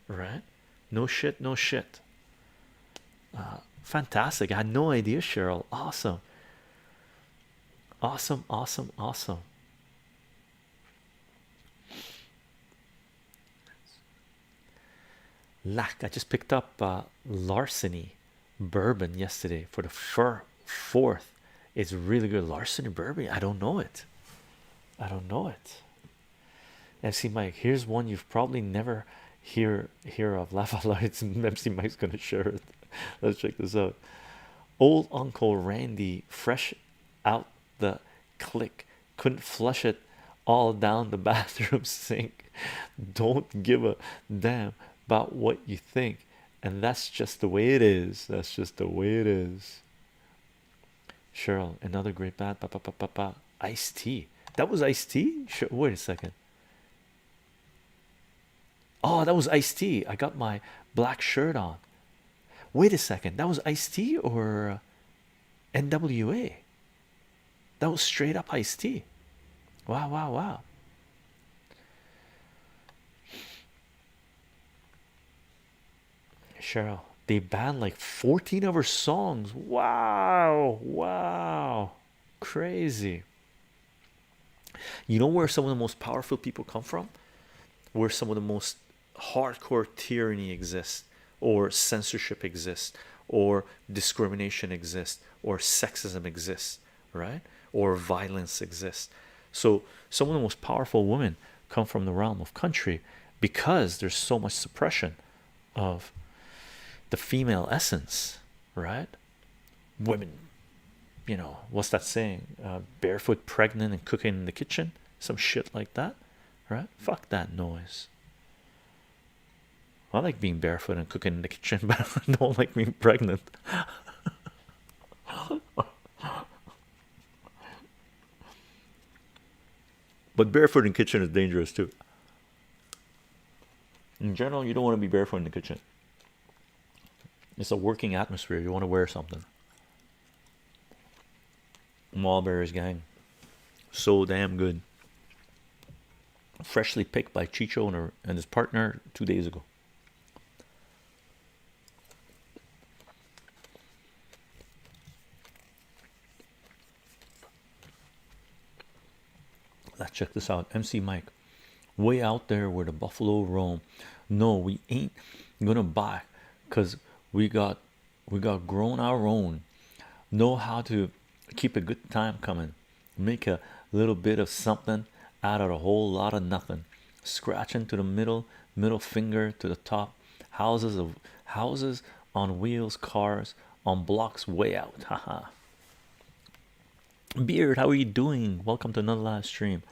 Right? No shit, no shit. Fantastic. I had no idea, Cheryl. Awesome. Awesome, awesome, awesome. Lack. I just picked up larceny bourbon yesterday for the fourth. It's really good. Larceny bourbon. I don't know it. I don't know it. MC Mike, here's one you've probably never hear of. Laugh out loud. It's MC Mike's gonna share it. Let's check this out. Old Uncle Randy, fresh out the click, couldn't flush it all down the bathroom sink. Don't give a damn about what you think, and that's just the way it is. That's just the way it is. Cheryl, another great band. Ice Tea. That was Ice Tea. Sure. Wait a second. Oh, that was Ice Tea. I got my black shirt on. Wait a second. That was Ice Tea or NWA? That was straight up Ice Tea. Wow, wow, wow. Cheryl, they banned like 14 of her songs. Wow, wow, crazy. You know where some of the most powerful people come from? Where some of the most hardcore tyranny exists, or censorship exists, or discrimination exists, or sexism exists, right? Or violence exists. So some of the most powerful women come from the realm of country, because there's so much suppression of the female essence, right? Women, what's that saying? Barefoot, pregnant, and cooking in the kitchen, some shit like that, right? Fuck that noise. I like being barefoot and cooking in the kitchen, but I don't like being pregnant. But barefoot in kitchen is dangerous too. In general, you don't want to be barefoot in the kitchen. It's a working atmosphere. You want to wear something. Mulberries, gang. So damn good. Freshly picked by Chicho and his partner 2 days ago. Let's check this out. MC Mike, way out there where the buffalo roam. No, we ain't gonna buy, cause we got grown our own. Know how to keep a good time coming. Make a little bit of something out of a whole lot of nothing. Scratching to the middle finger to the top. Houses on wheels, cars on blocks way out. Haha. Beard, how are you doing? Welcome to another live stream.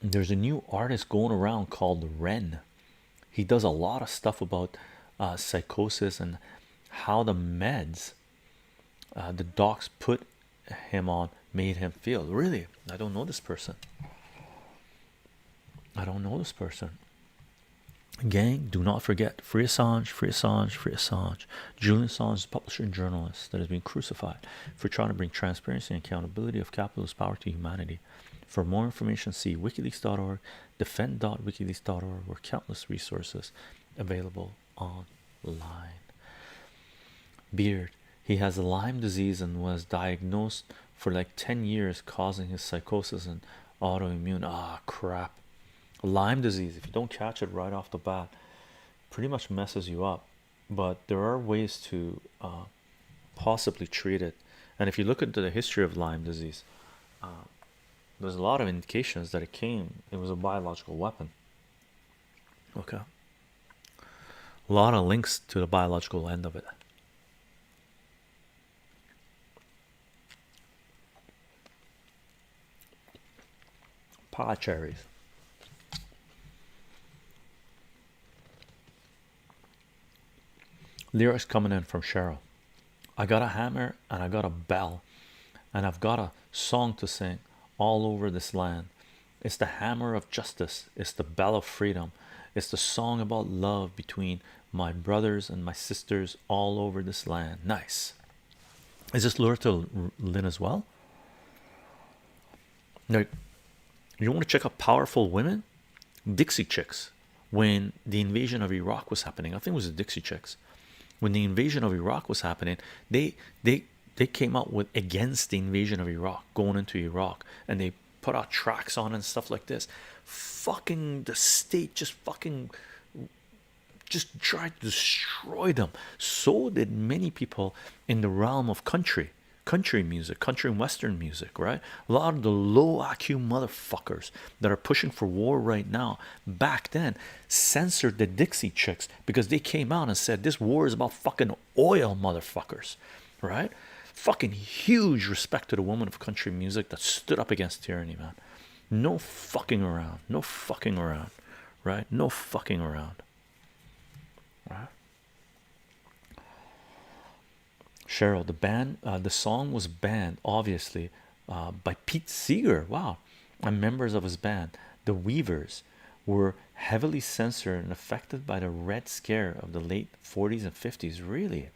there's a new artist going around called Ren. He does a lot of stuff about psychosis and how the meds the docs put him on made him feel. Really, I don't know this person. I don't know this person. Gang, do not forget free Assange, free Assange, free Assange. Julian Assange is a publisher and journalist that has been crucified for trying to bring transparency and accountability of capitalist power to humanity. For more information, see wikileaks.org, defend.wikileaks.org, or countless resources available online. Beard, he has Lyme disease and was diagnosed for like 10 years, causing his psychosis and autoimmune. Ah, crap. Lyme disease, if you don't catch it right off the bat, pretty much messes you up. But there are ways to possibly treat it. And if you look into the history of Lyme disease, there's a lot of indications that it was a biological weapon. Okay. A lot of links to the biological end of it. Pie cherries. Lyrics coming in from Cheryl. I got a hammer and I got a bell, and I've got a song to sing all over this land. It's the hammer of justice, it's the bell of freedom, it's the song about love between my brothers and my sisters all over this land. Nice. Is this lure to Lynn as well? Now, you want to check out powerful women? Dixie Chicks. When the invasion of Iraq was happening, I think it was the Dixie Chicks. When the invasion of Iraq was happening, they came out with against the invasion of Iraq, going into Iraq, and they put out tracks on and stuff like this. Fucking the state just tried to destroy them. So did many people in the realm of country music, country and western music, right? A lot of the low IQ motherfuckers that are pushing for war right now, back then censored the Dixie Chicks because they came out and said this war is about fucking oil, motherfuckers, right? Fucking huge respect to the woman of country music that stood up against tyranny, man. No fucking around, right? No fucking around, right? Cheryl, the song was banned, obviously, by Pete Seeger. Wow. And members of his band, the Weavers, were heavily censored and affected by the Red Scare of the late 40s and 50s. Really?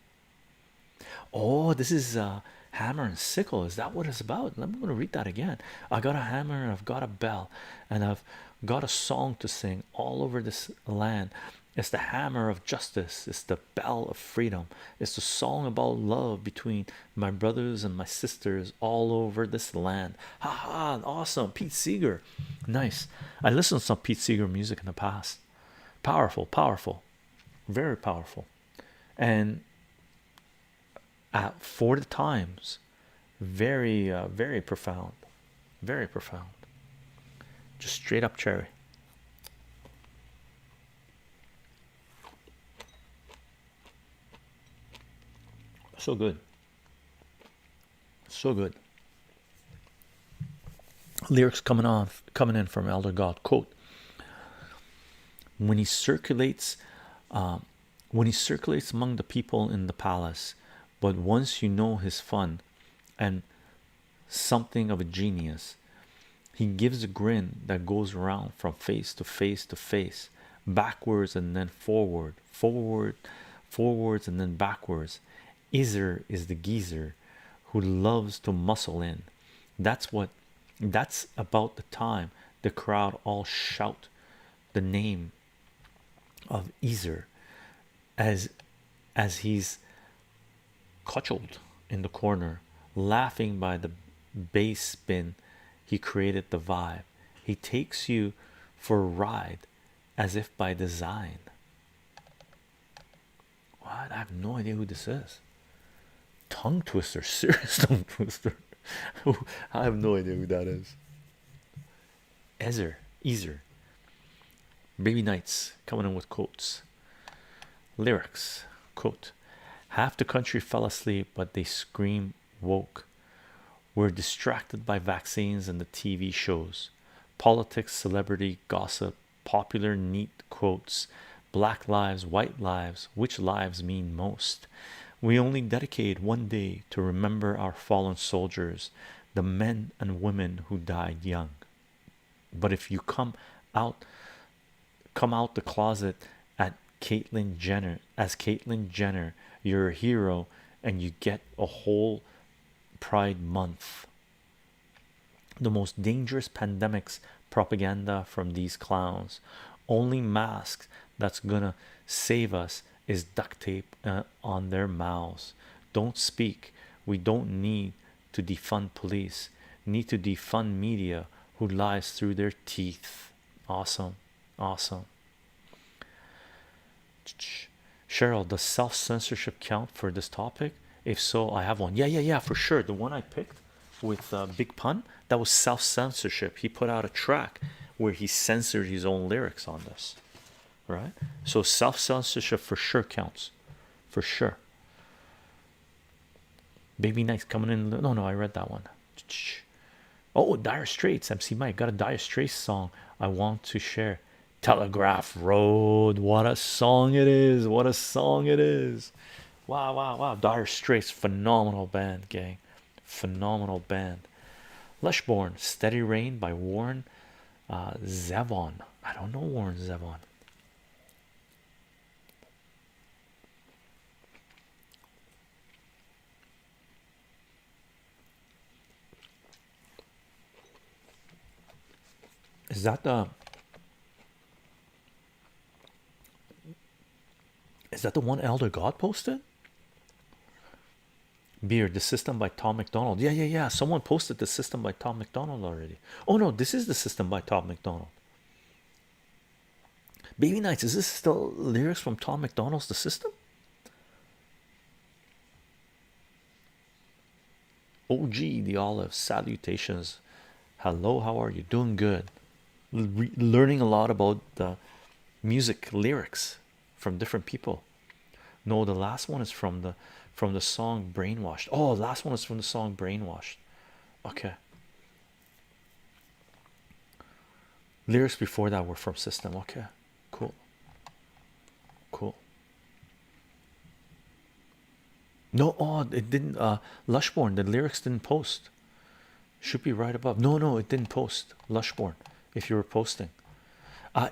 Oh, this is Hammer and Sickle. Is that what it's about? I'm going to read that again. I got a hammer and I've got a bell, and I've got a song to sing all over this land. It's the hammer of justice, it's the bell of freedom, it's the song about love between my brothers and my sisters all over this land. Haha, awesome. Pete Seeger, nice. I listened to some Pete Seeger music in the past. Powerful, very powerful. And for the times, very very profound, just straight up cherry. So good, so good. Lyrics coming in from Elder God. Quote: when he circulates among the people in the palace, but once you know his fun and something of a genius, he gives a grin that goes around from face to face to face, backwards and then forwards and then backwards. Izer is the geezer who loves to muscle in. That's about the time the crowd all shout the name of Izer as he's cudgeled in the corner, laughing by the bass spin. He created the vibe. He takes you for a ride as if by design. What? I have no idea who this is. Tongue twister, serious tongue twister. I have no idea who that is. Ezer, Baby Nights coming in with quotes. Lyrics. Quote: half the country fell asleep, but they scream woke. We're distracted by vaccines and the TV shows. politics, celebrity, gossip, popular, neat quotes, black lives, white lives, which lives mean most. We only dedicate one day to remember our fallen soldiers, the men and women who died young. But if you out come out the closet at Caitlyn Jenner as Caitlyn Jenner, you're a hero and you get a whole Pride Month. The most dangerous pandemics propaganda from these clowns. Only masks that's gonna save us is duct tape on their mouths. Don't speak. We don't need to defund police. Need to defund media who lies through their teeth. Awesome. Awesome. Cheryl, does self-censorship count for this topic? If so, I have one. Yeah, for sure. The one I picked with Big Pun, that was self-censorship. He put out a track where he censored his own lyrics on this, right? So self-censorship for sure counts, for sure. Baby Nice coming in. No, I read that one. Oh, Dire Straits. MC Mike got a Dire Straits song I want to share. Telegraph Road. What a song it is. What a song it is. Wow. Dire Straits, phenomenal band, gang. Phenomenal band. Lushborn, Steady Rain by Warren Zevon. I don't know Warren Zevon. Is that the one Elder God posted? Beard, The System by Tom McDonald. Yeah. Someone posted The System by Tom McDonald already. Oh no, this is The System by Tom McDonald. Baby Nights, is this still lyrics from Tom McDonald's The System? OG The Olive, salutations. Hello, how are you? Doing good. Learning a lot about the music lyrics from different people. No, the last one is from the song Brainwashed. Oh, the last one is from the song Brainwashed. Okay. Lyrics before that were from System. Okay, cool. No, oh, it didn't. Lushborn, the lyrics didn't post. Should be right above. No, it didn't post. Lushborn, if you were posting.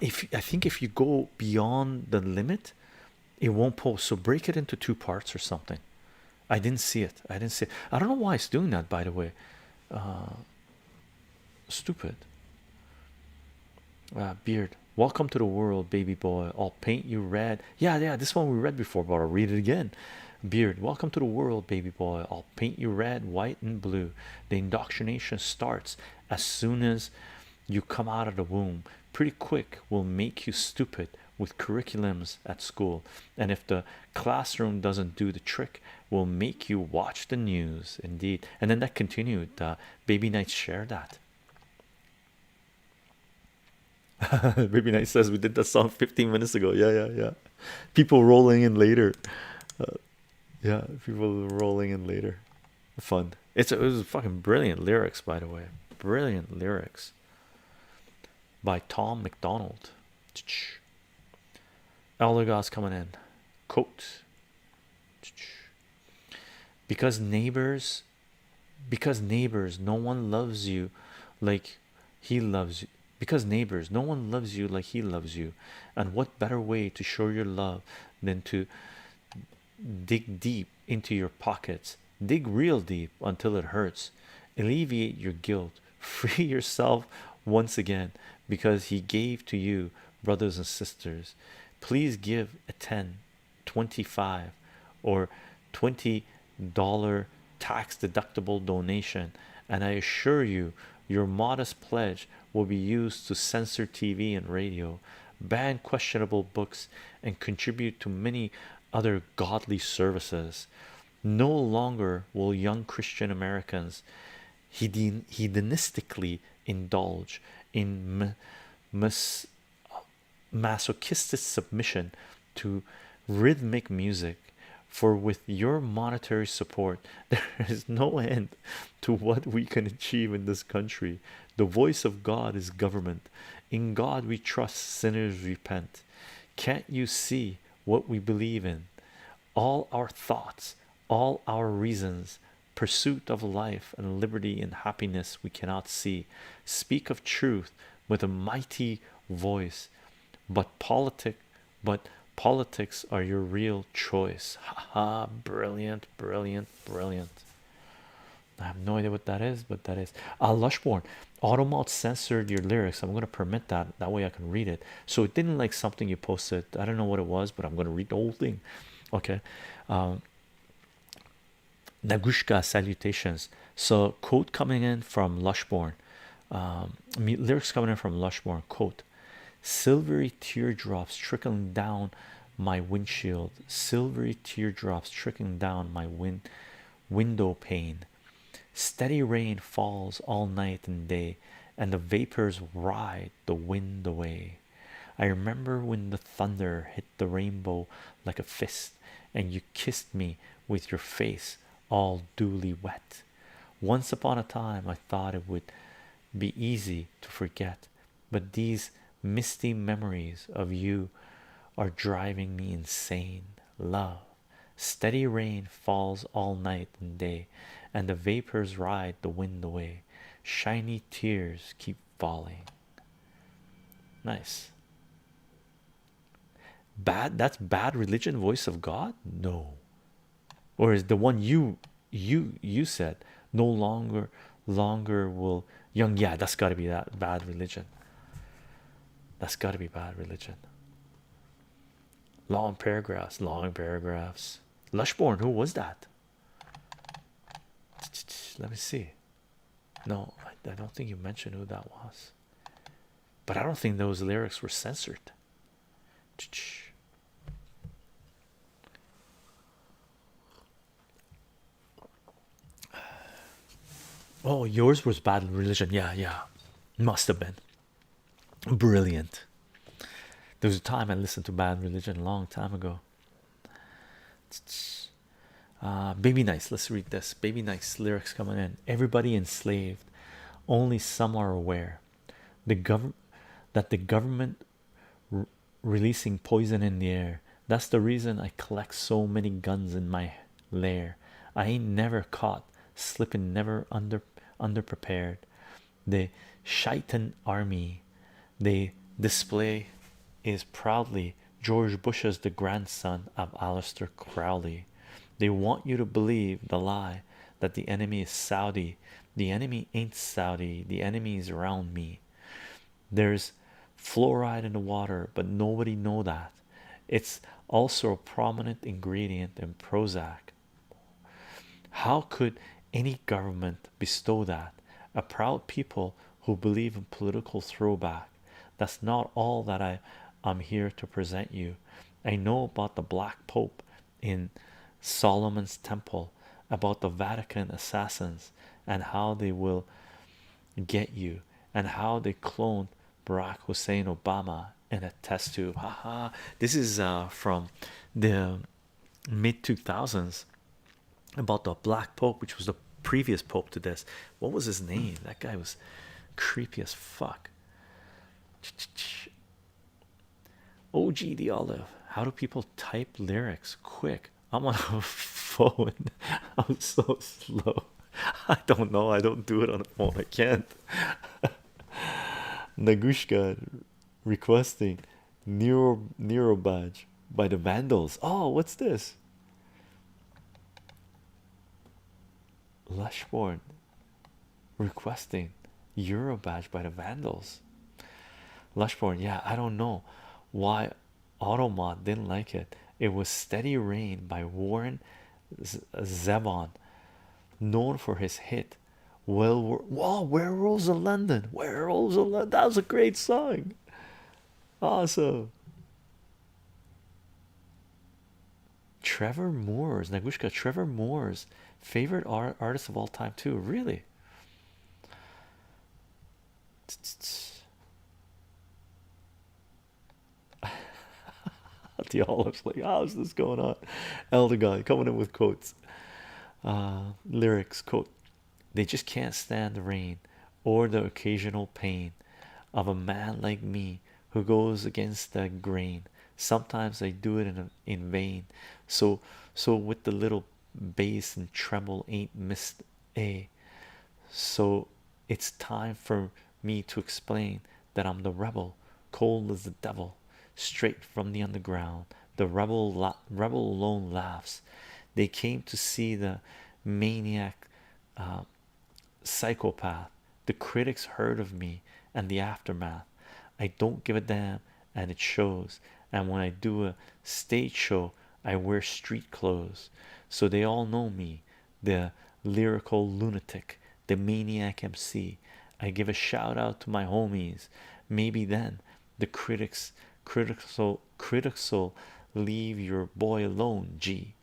If I think if you go beyond the limit, it won't post. So break it into two parts or something. I didn't see it. I don't know why it's doing that, by the way. Stupid. Beard, welcome to the world, baby boy. I'll paint you red. Yeah, this one we read before, but I'll read it again. Beard, welcome to the world, baby boy. I'll paint you red, white, and blue. The indoctrination starts as soon as you come out of the womb. Pretty quick, we'll make you stupid with curriculums at school, and if the classroom doesn't do the trick, we'll make you watch the news. Indeed. And then that continued. Baby Night shared that. Baby Night says we did that song 15 minutes ago. Yeah. People rolling in later. People rolling in later. Fun. It was fucking brilliant lyrics, by the way. Brilliant lyrics by Tom McDonald. Elder God's coming in. Quote. Because neighbors, no one loves you like he loves you. Because neighbors, no one loves you like he loves you. And what better way to show your love than to dig deep into your pockets? Dig real deep until it hurts. Alleviate your guilt. Free yourself once again, because he gave to you, brothers and sisters. Please give a 10, 25, or $20 tax deductible donation, and I assure you your modest pledge will be used to censor TV and radio, ban questionable books, and contribute to many other godly services. No longer will young Christian Americans hedonistically indulge in masochistic submission to rhythmic music, for with your monetary support there is no end to what we can achieve in this country. The voice of God is government. In God we trust, sinners repent. Can't you see what we believe in? All our thoughts, all our reasons, pursuit of life and liberty and happiness we cannot see, speak of truth with a mighty voice. But but politics are your real choice. Ha ha! Brilliant, brilliant, brilliant. I have no idea what that is, but that is Lushborn. Automod censored your lyrics. I'm going to permit that. That way I can read it. So it didn't like something you posted. I don't know what it was, but I'm going to read the whole thing. Okay. Nagushka salutations. So quote coming in from Lushborn. Lyrics coming in from Lushborn. Quote: silvery teardrops trickling down my windshield. Silvery teardrops trickling down my window pane. Steady rain falls all night and day, and the vapors ride the wind away. I remember when the thunder hit the rainbow like a fist, and you kissed me with your face all duly wet. Once upon a time I thought it would be easy to forget, but these misty memories of you are driving me insane. Love. Steady rain falls all night and day, and the vapors ride the wind away. Shiny tears keep falling. Nice. Bad, that's Bad Religion, Voice of God? No. Or is the one you said, no longer will young, yeah, that's got to be that Bad Religion. That's got to be Bad Religion. Long paragraphs, long paragraphs. Lushborn, who was that? Let me see. No, I don't think you mentioned who that was, but I don't think those lyrics were censored. Oh, yours was Bad Religion. Yeah, yeah, must have been. Brilliant. There was a time I listened to Bad Religion a long time ago. Baby Nice, let's read this. Baby Nice lyrics coming in. Everybody enslaved, only some are aware. The that the government releasing poison in the air. That's the reason I collect so many guns in my lair. I ain't never caught slipping, never underprepared. The Shaitan army they display is proudly George Bush's the grandson of Aleister Crowley. They want you to believe the lie that the enemy is Saudi. The enemy ain't Saudi. The enemy is around me. There's fluoride in the water, but nobody know that. It's also a prominent ingredient in Prozac. How could any government bestow that? A proud people who believe in political throwback. That's not all that I'm here to present you. I know about the Black Pope in Solomon's temple, about the Vatican assassins and how they will get you, and how they cloned Barack Hussein Obama in a test tube. Haha. This is from the mid 2000s, about the Black Pope, which was the previous pope to this. What was his name? That guy was creepy as fuck. OG the Olive. How do people type lyrics quick? I'm on a phone. I'm so slow. I don't know. I don't do it on a phone. I can't. Nagushka requesting Nero badge by the Vandals. Oh, what's this? Lushborn requesting Euro badge by the Vandals. Lushborn, yeah, I don't know why Automod didn't like it. It was Steady Rain by Warren Zevon, known for his hit Wow, Werewolves of London. Werewolves of London. That was a great song. Awesome. Trevor Moore's Nagushka. Trevor Moore's favorite artist of all time too. Really? The Olive's like, how's this going on? Elder guy coming in with quotes. Lyrics quote: they just can't stand the rain or the occasional pain of a man like me who goes against the grain. Sometimes I do it in vain. So with the little bass and treble ain't missed a. So it's time for me to explain that I'm the rebel, cold as the devil, straight from the underground. The rebel alone laughs. They came to see the maniac, psychopath. The critics heard of me and the aftermath. I don't give a damn, and it shows. And when I do a stage show, I wear street clothes, so they all know me, the lyrical lunatic, the maniac MC. I give a shout out to my homies. Maybe then the critics'll leave your boy alone. G,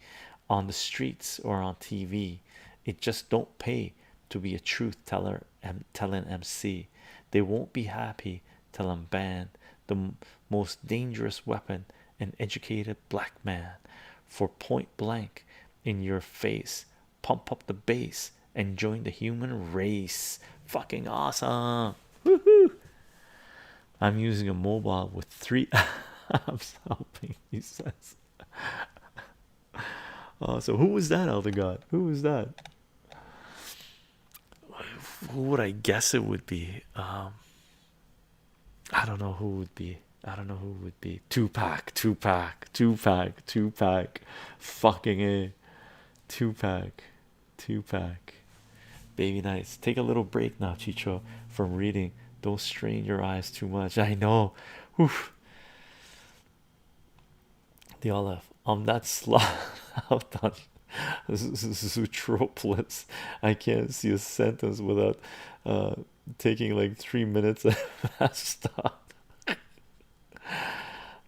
on the streets or on TV, it just don't pay to be a truth teller and telling MC. They won't be happy till I'm banned. The most dangerous weapon an educated black man, for point blank in your face. Pump up the bass and join the human race. Fucking awesome. Woohoo! I'm using a mobile with 3 apps helping, he says. So who was that, Elder God? Who was that? Who would I guess it would be? I don't know who would be. I don't know who would be. Tupac. Fucking A. Tupac. Baby nice. Take a little break now, Chicho, from reading. Don't strain your eyes too much. I know. Oof. The olive. That slot out on Zootropolis. I can't see a sentence without taking like 3 minutes and stop.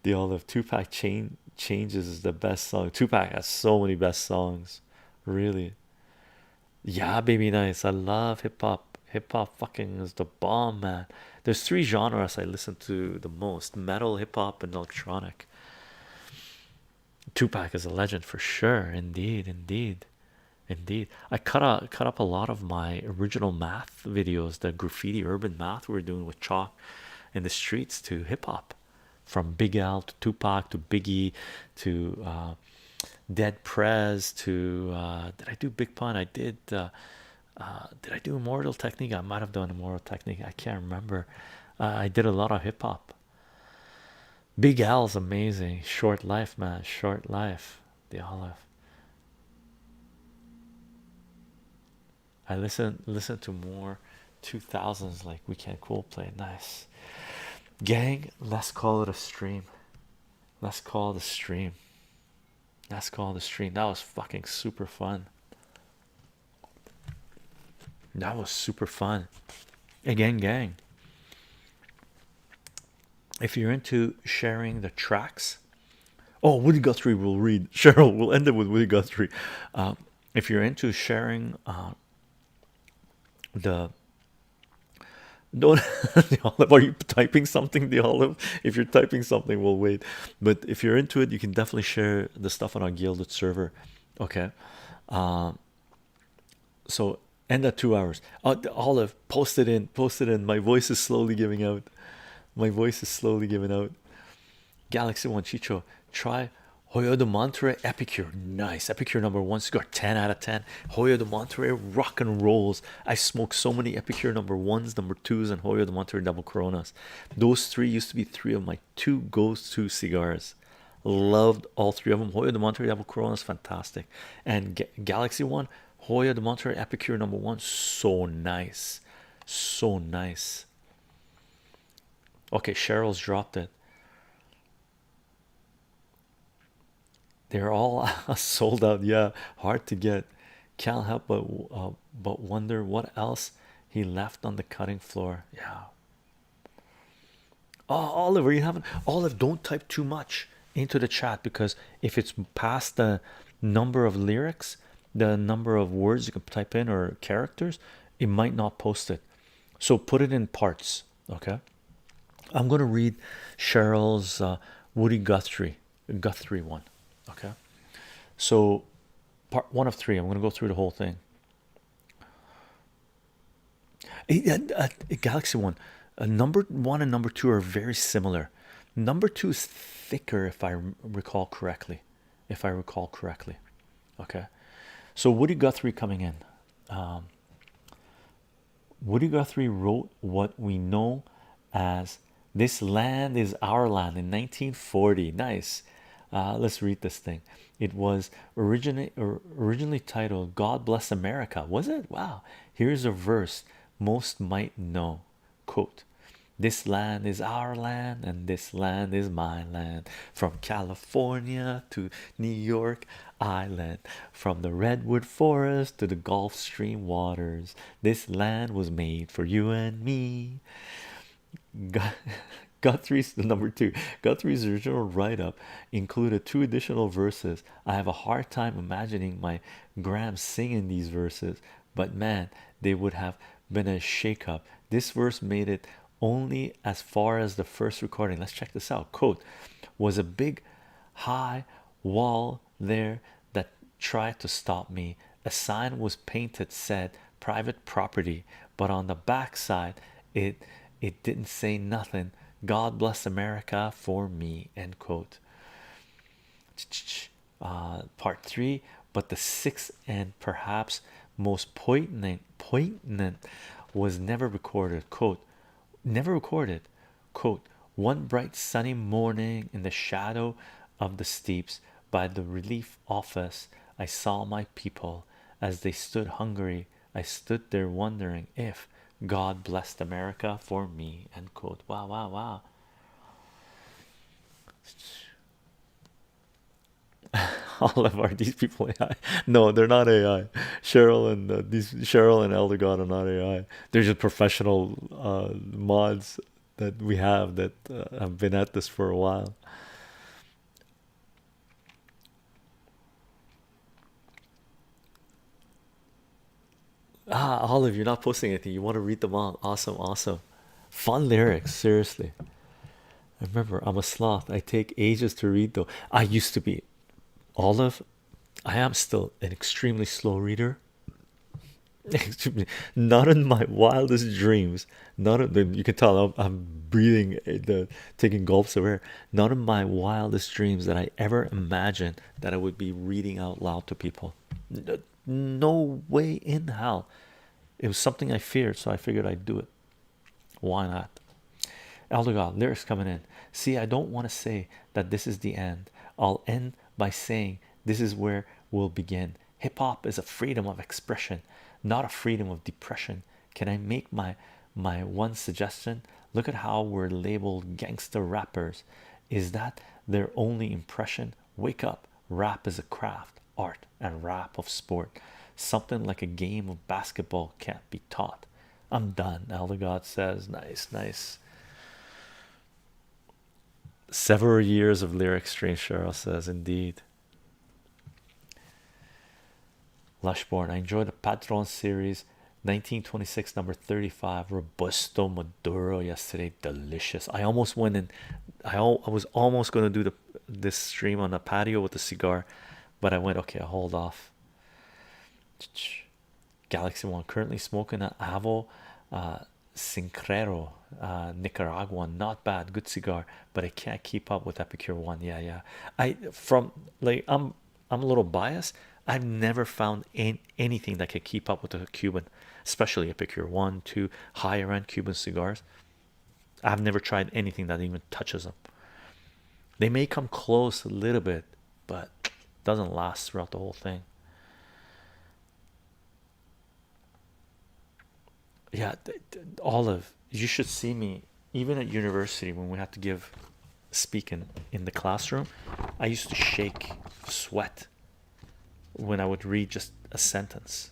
The olive. Tupac changes is the best song. Tupac has so many best songs, really. Yeah, baby nice. I love hip-hop. Hip-hop fucking is the bomb, man. There's 3 genres I listen to the most: metal, hip-hop, and electronic. Tupac is a legend for sure. Indeed. I cut up a lot of my original math videos, the graffiti urban math we were doing with chalk in the streets, to hip-hop, from Big L to Tupac to Biggie to Dead Prez to did I do Big Pun? I did. Did I do Immortal Technique? I might have done Immortal Technique. I can't remember. I did a lot of hip-hop. Big L's amazing. Short Life, man. Short Life. The olive. I listen to more 2000s, like We Can't Coldplay. Nice. Gang, let's call it a stream. Let's call it a stream. Let's call it a stream. That was fucking super fun. That was super fun. Again, gang, if you're into sharing the tracks, oh, Woody Guthrie will read. Cheryl, we'll end it with Woody Guthrie. If you're into sharing the don't the olive, are you typing something, the olive? If you're typing something, we'll wait. But if you're into it, you can definitely share the stuff on our gilded server. Okay. So end at 2 hours. The olive, post it in. My voice is slowly giving out. Galaxy One Chicho, try Hoyo de Monterey Epicure. Nice. Epicure number 1 cigar, 10 out of 10. Hoyo de Monterey rock and rolls. I smoked so many Epicure number 1s, number 2s, and Hoyo de Monterey double Coronas. Those 3 used to be 3 of my 2 go-to cigars. Loved all 3 of them. Hoyo de Monterey double Coronas, fantastic. And Galaxy One, Hoyo de Monterey Epicure number 1, so nice. Okay, Cheryl's dropped it. They're all sold out. Yeah, hard to get. Can't help but wonder what else he left on the cutting floor. Yeah. Oh, Oliver, you haven't. Olive, don't type too much into the chat, because if it's past the number of lyrics, the number of words you can type in or characters, it might not post it. So put it in parts. Okay. I'm going to read Cheryl's Woody Guthrie one. Okay, so part 1 of 3. I'm going to go through the whole thing. Galaxy One, number one and number two are very similar. Number two is thicker, if I recall correctly. If I recall correctly. Okay. So Woody Guthrie coming in. Woody Guthrie wrote what we know as "This Land Is Our Land" in 1940. Nice. Let's read this thing. It was originally titled "God Bless America." Was it? Wow. Here's a verse most might know. Quote, "This land is our land, and this land is my land. From California to New York Island, from the redwood forest to the Gulf Stream waters, this land was made for you and me." Guthrie's number two. Guthrie's original write-up included two additional verses. I have a hard time imagining my Graham singing these verses, but man, they would have been a shake-up. This verse made it only as far as the first recording. Let's check this out. Quote, "Was a big high wall there that tried to stop me. A sign was painted, said private property, but on the back side it didn't say nothing. God bless America for me." End quote. Part three. But the sixth and perhaps most poignant was never recorded. Quote, never recorded. Quote, "One bright sunny morning in the shadow of the steeps by the relief office, I saw my people as they stood hungry. I stood there wondering if God blessed America for me." End quote. Wow, wow, wow. Olive, are these people AI? No, they're not AI. Cheryl and these Cheryl and Elder God are not AI. They're just professional mods that we have that have been at this for a while. Olive, you're not posting anything. You want to read them all? Awesome, awesome. Fun lyrics, seriously. Remember, I'm a sloth. I take ages to read, though. I used to be. Olive, I am still an extremely slow reader. Not in my wildest dreams. Not in the, you can tell I'm breathing, taking gulps of air. Not in my wildest dreams that I ever imagined that I would be reading out loud to people. No way in hell. It was something I feared, so I figured I'd do it. Why not? Elder God, lyrics coming in. See, I don't want to say that this is the end. I'll end by saying this is where we'll begin. Hip hop is a freedom of expression, not a freedom of depression. Can I make my one suggestion? Look at how we're labeled gangster rappers. Is that their only impression? Wake up. Rap is a craft, art, and rap of sport. Something like a game of basketball can't be taught. I'm done. Elder God says, nice, nice. Several years of lyrics, Strange Cheryl says, indeed. Lushborn, I enjoyed the Patron series 1926 number 35 Robusto Maduro yesterday. Delicious. I almost went in. I was almost going to do this stream on the patio with a cigar, but I went, okay, I'll hold off. Galaxy One, currently smoking an Avo Sincrero Nicaraguan. Not bad, good cigar, but I can't keep up with Epicure One. Yeah, yeah. I from like I'm a little biased. I've never found anything that could keep up with a Cuban, especially Epicure One, two higher end Cuban cigars. I've never tried anything that even touches them. They may come close a little bit, but doesn't last throughout the whole thing. Yeah, Olive, you should see me even at university when we had to give speaking in the classroom. I used to shake, sweat when I would read just a sentence.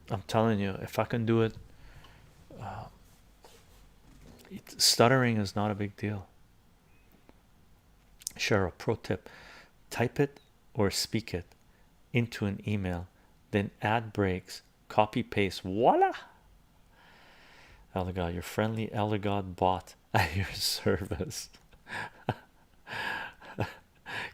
I'm telling you, if I can do it, stuttering is not a big deal. Share a pro tip: type it or speak it into an email, then add breaks, copy paste, voila. Elder God, your friendly Elder God bot at your service.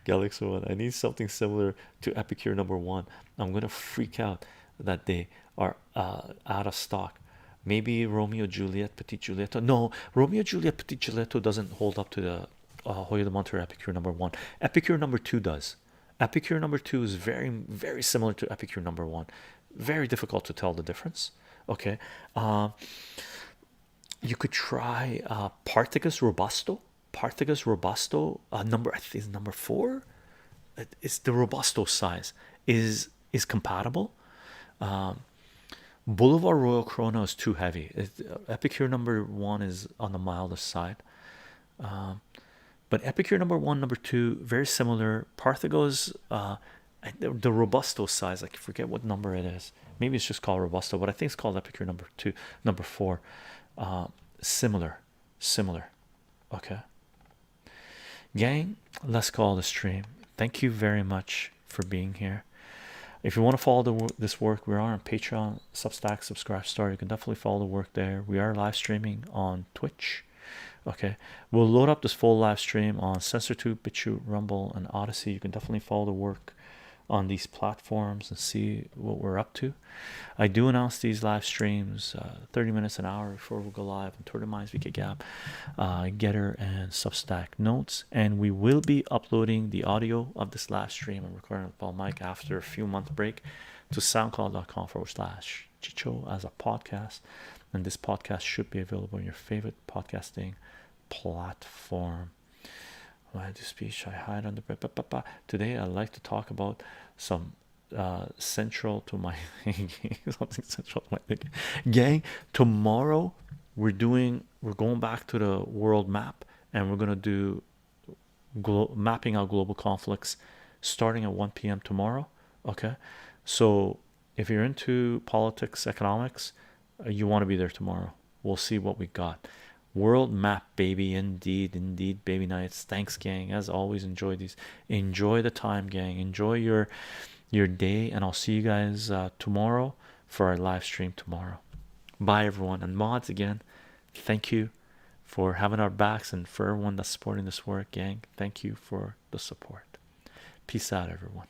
Galaxy One, I need something similar to Epicure number one. I'm gonna freak out that they are out of stock. Maybe Romeo Juliet Petit Giulietto. No, Romeo Juliet Petit Giulietto doesn't hold up to the Hoya de Monterey Epicure number 1. Epicure number 2 does. Epicure number 2 is very similar to Epicure number 1. Very difficult to tell the difference. Okay. You could try Partagas Robusto. Partagas Robusto, number, I think is number 4. It's the Robusto size is compatible. Boulevard Royal Chrono is too heavy. Epicure number 1 is on the mildest side. But Epicure number 1, number 2, very similar. Parthagos, the Robusto size, I forget what number it is. Maybe it's just called Robusto, but I think it's called Epicure number 2, number 4. Similar. Okay, gang, let's call the stream. Thank you very much for being here. If you want to follow this work, we are on Patreon, Substack, Subscribe Star. You can definitely follow the work there. We are live streaming on Twitch. Okay, we'll load up this full live stream on Censorship, BitChute, Rumble, and Odyssey. You can definitely follow the work on these platforms and see what we're up to. I do announce these live streams 30 minutes an hour before we go live on Twitter, Minds, VK Gap, Getter, and Substack Notes. And we will be uploading the audio of this live stream and recording with Paul Mike after a few month break to soundcloud.com/Chicho as a podcast. And this podcast should be available on your favorite podcasting platform. When I do speech, I hide under. Today, I'd like to talk about some central to my something central to my thinking. Gang, tomorrow we're going back to the world map, and we're gonna do mapping out global conflicts starting at 1 p.m. tomorrow. Okay, so if you're into politics, economics, you want to be there tomorrow. We'll see what we got. World map, baby. Indeed, baby nights. Thanks, gang. As always, enjoy these. Enjoy the time, gang. Enjoy your day, and I'll see you guys tomorrow for our live stream tomorrow. Bye, everyone. And mods, again, thank you for having our backs, and for everyone that's supporting this work, gang, thank you for the support. Peace out, everyone.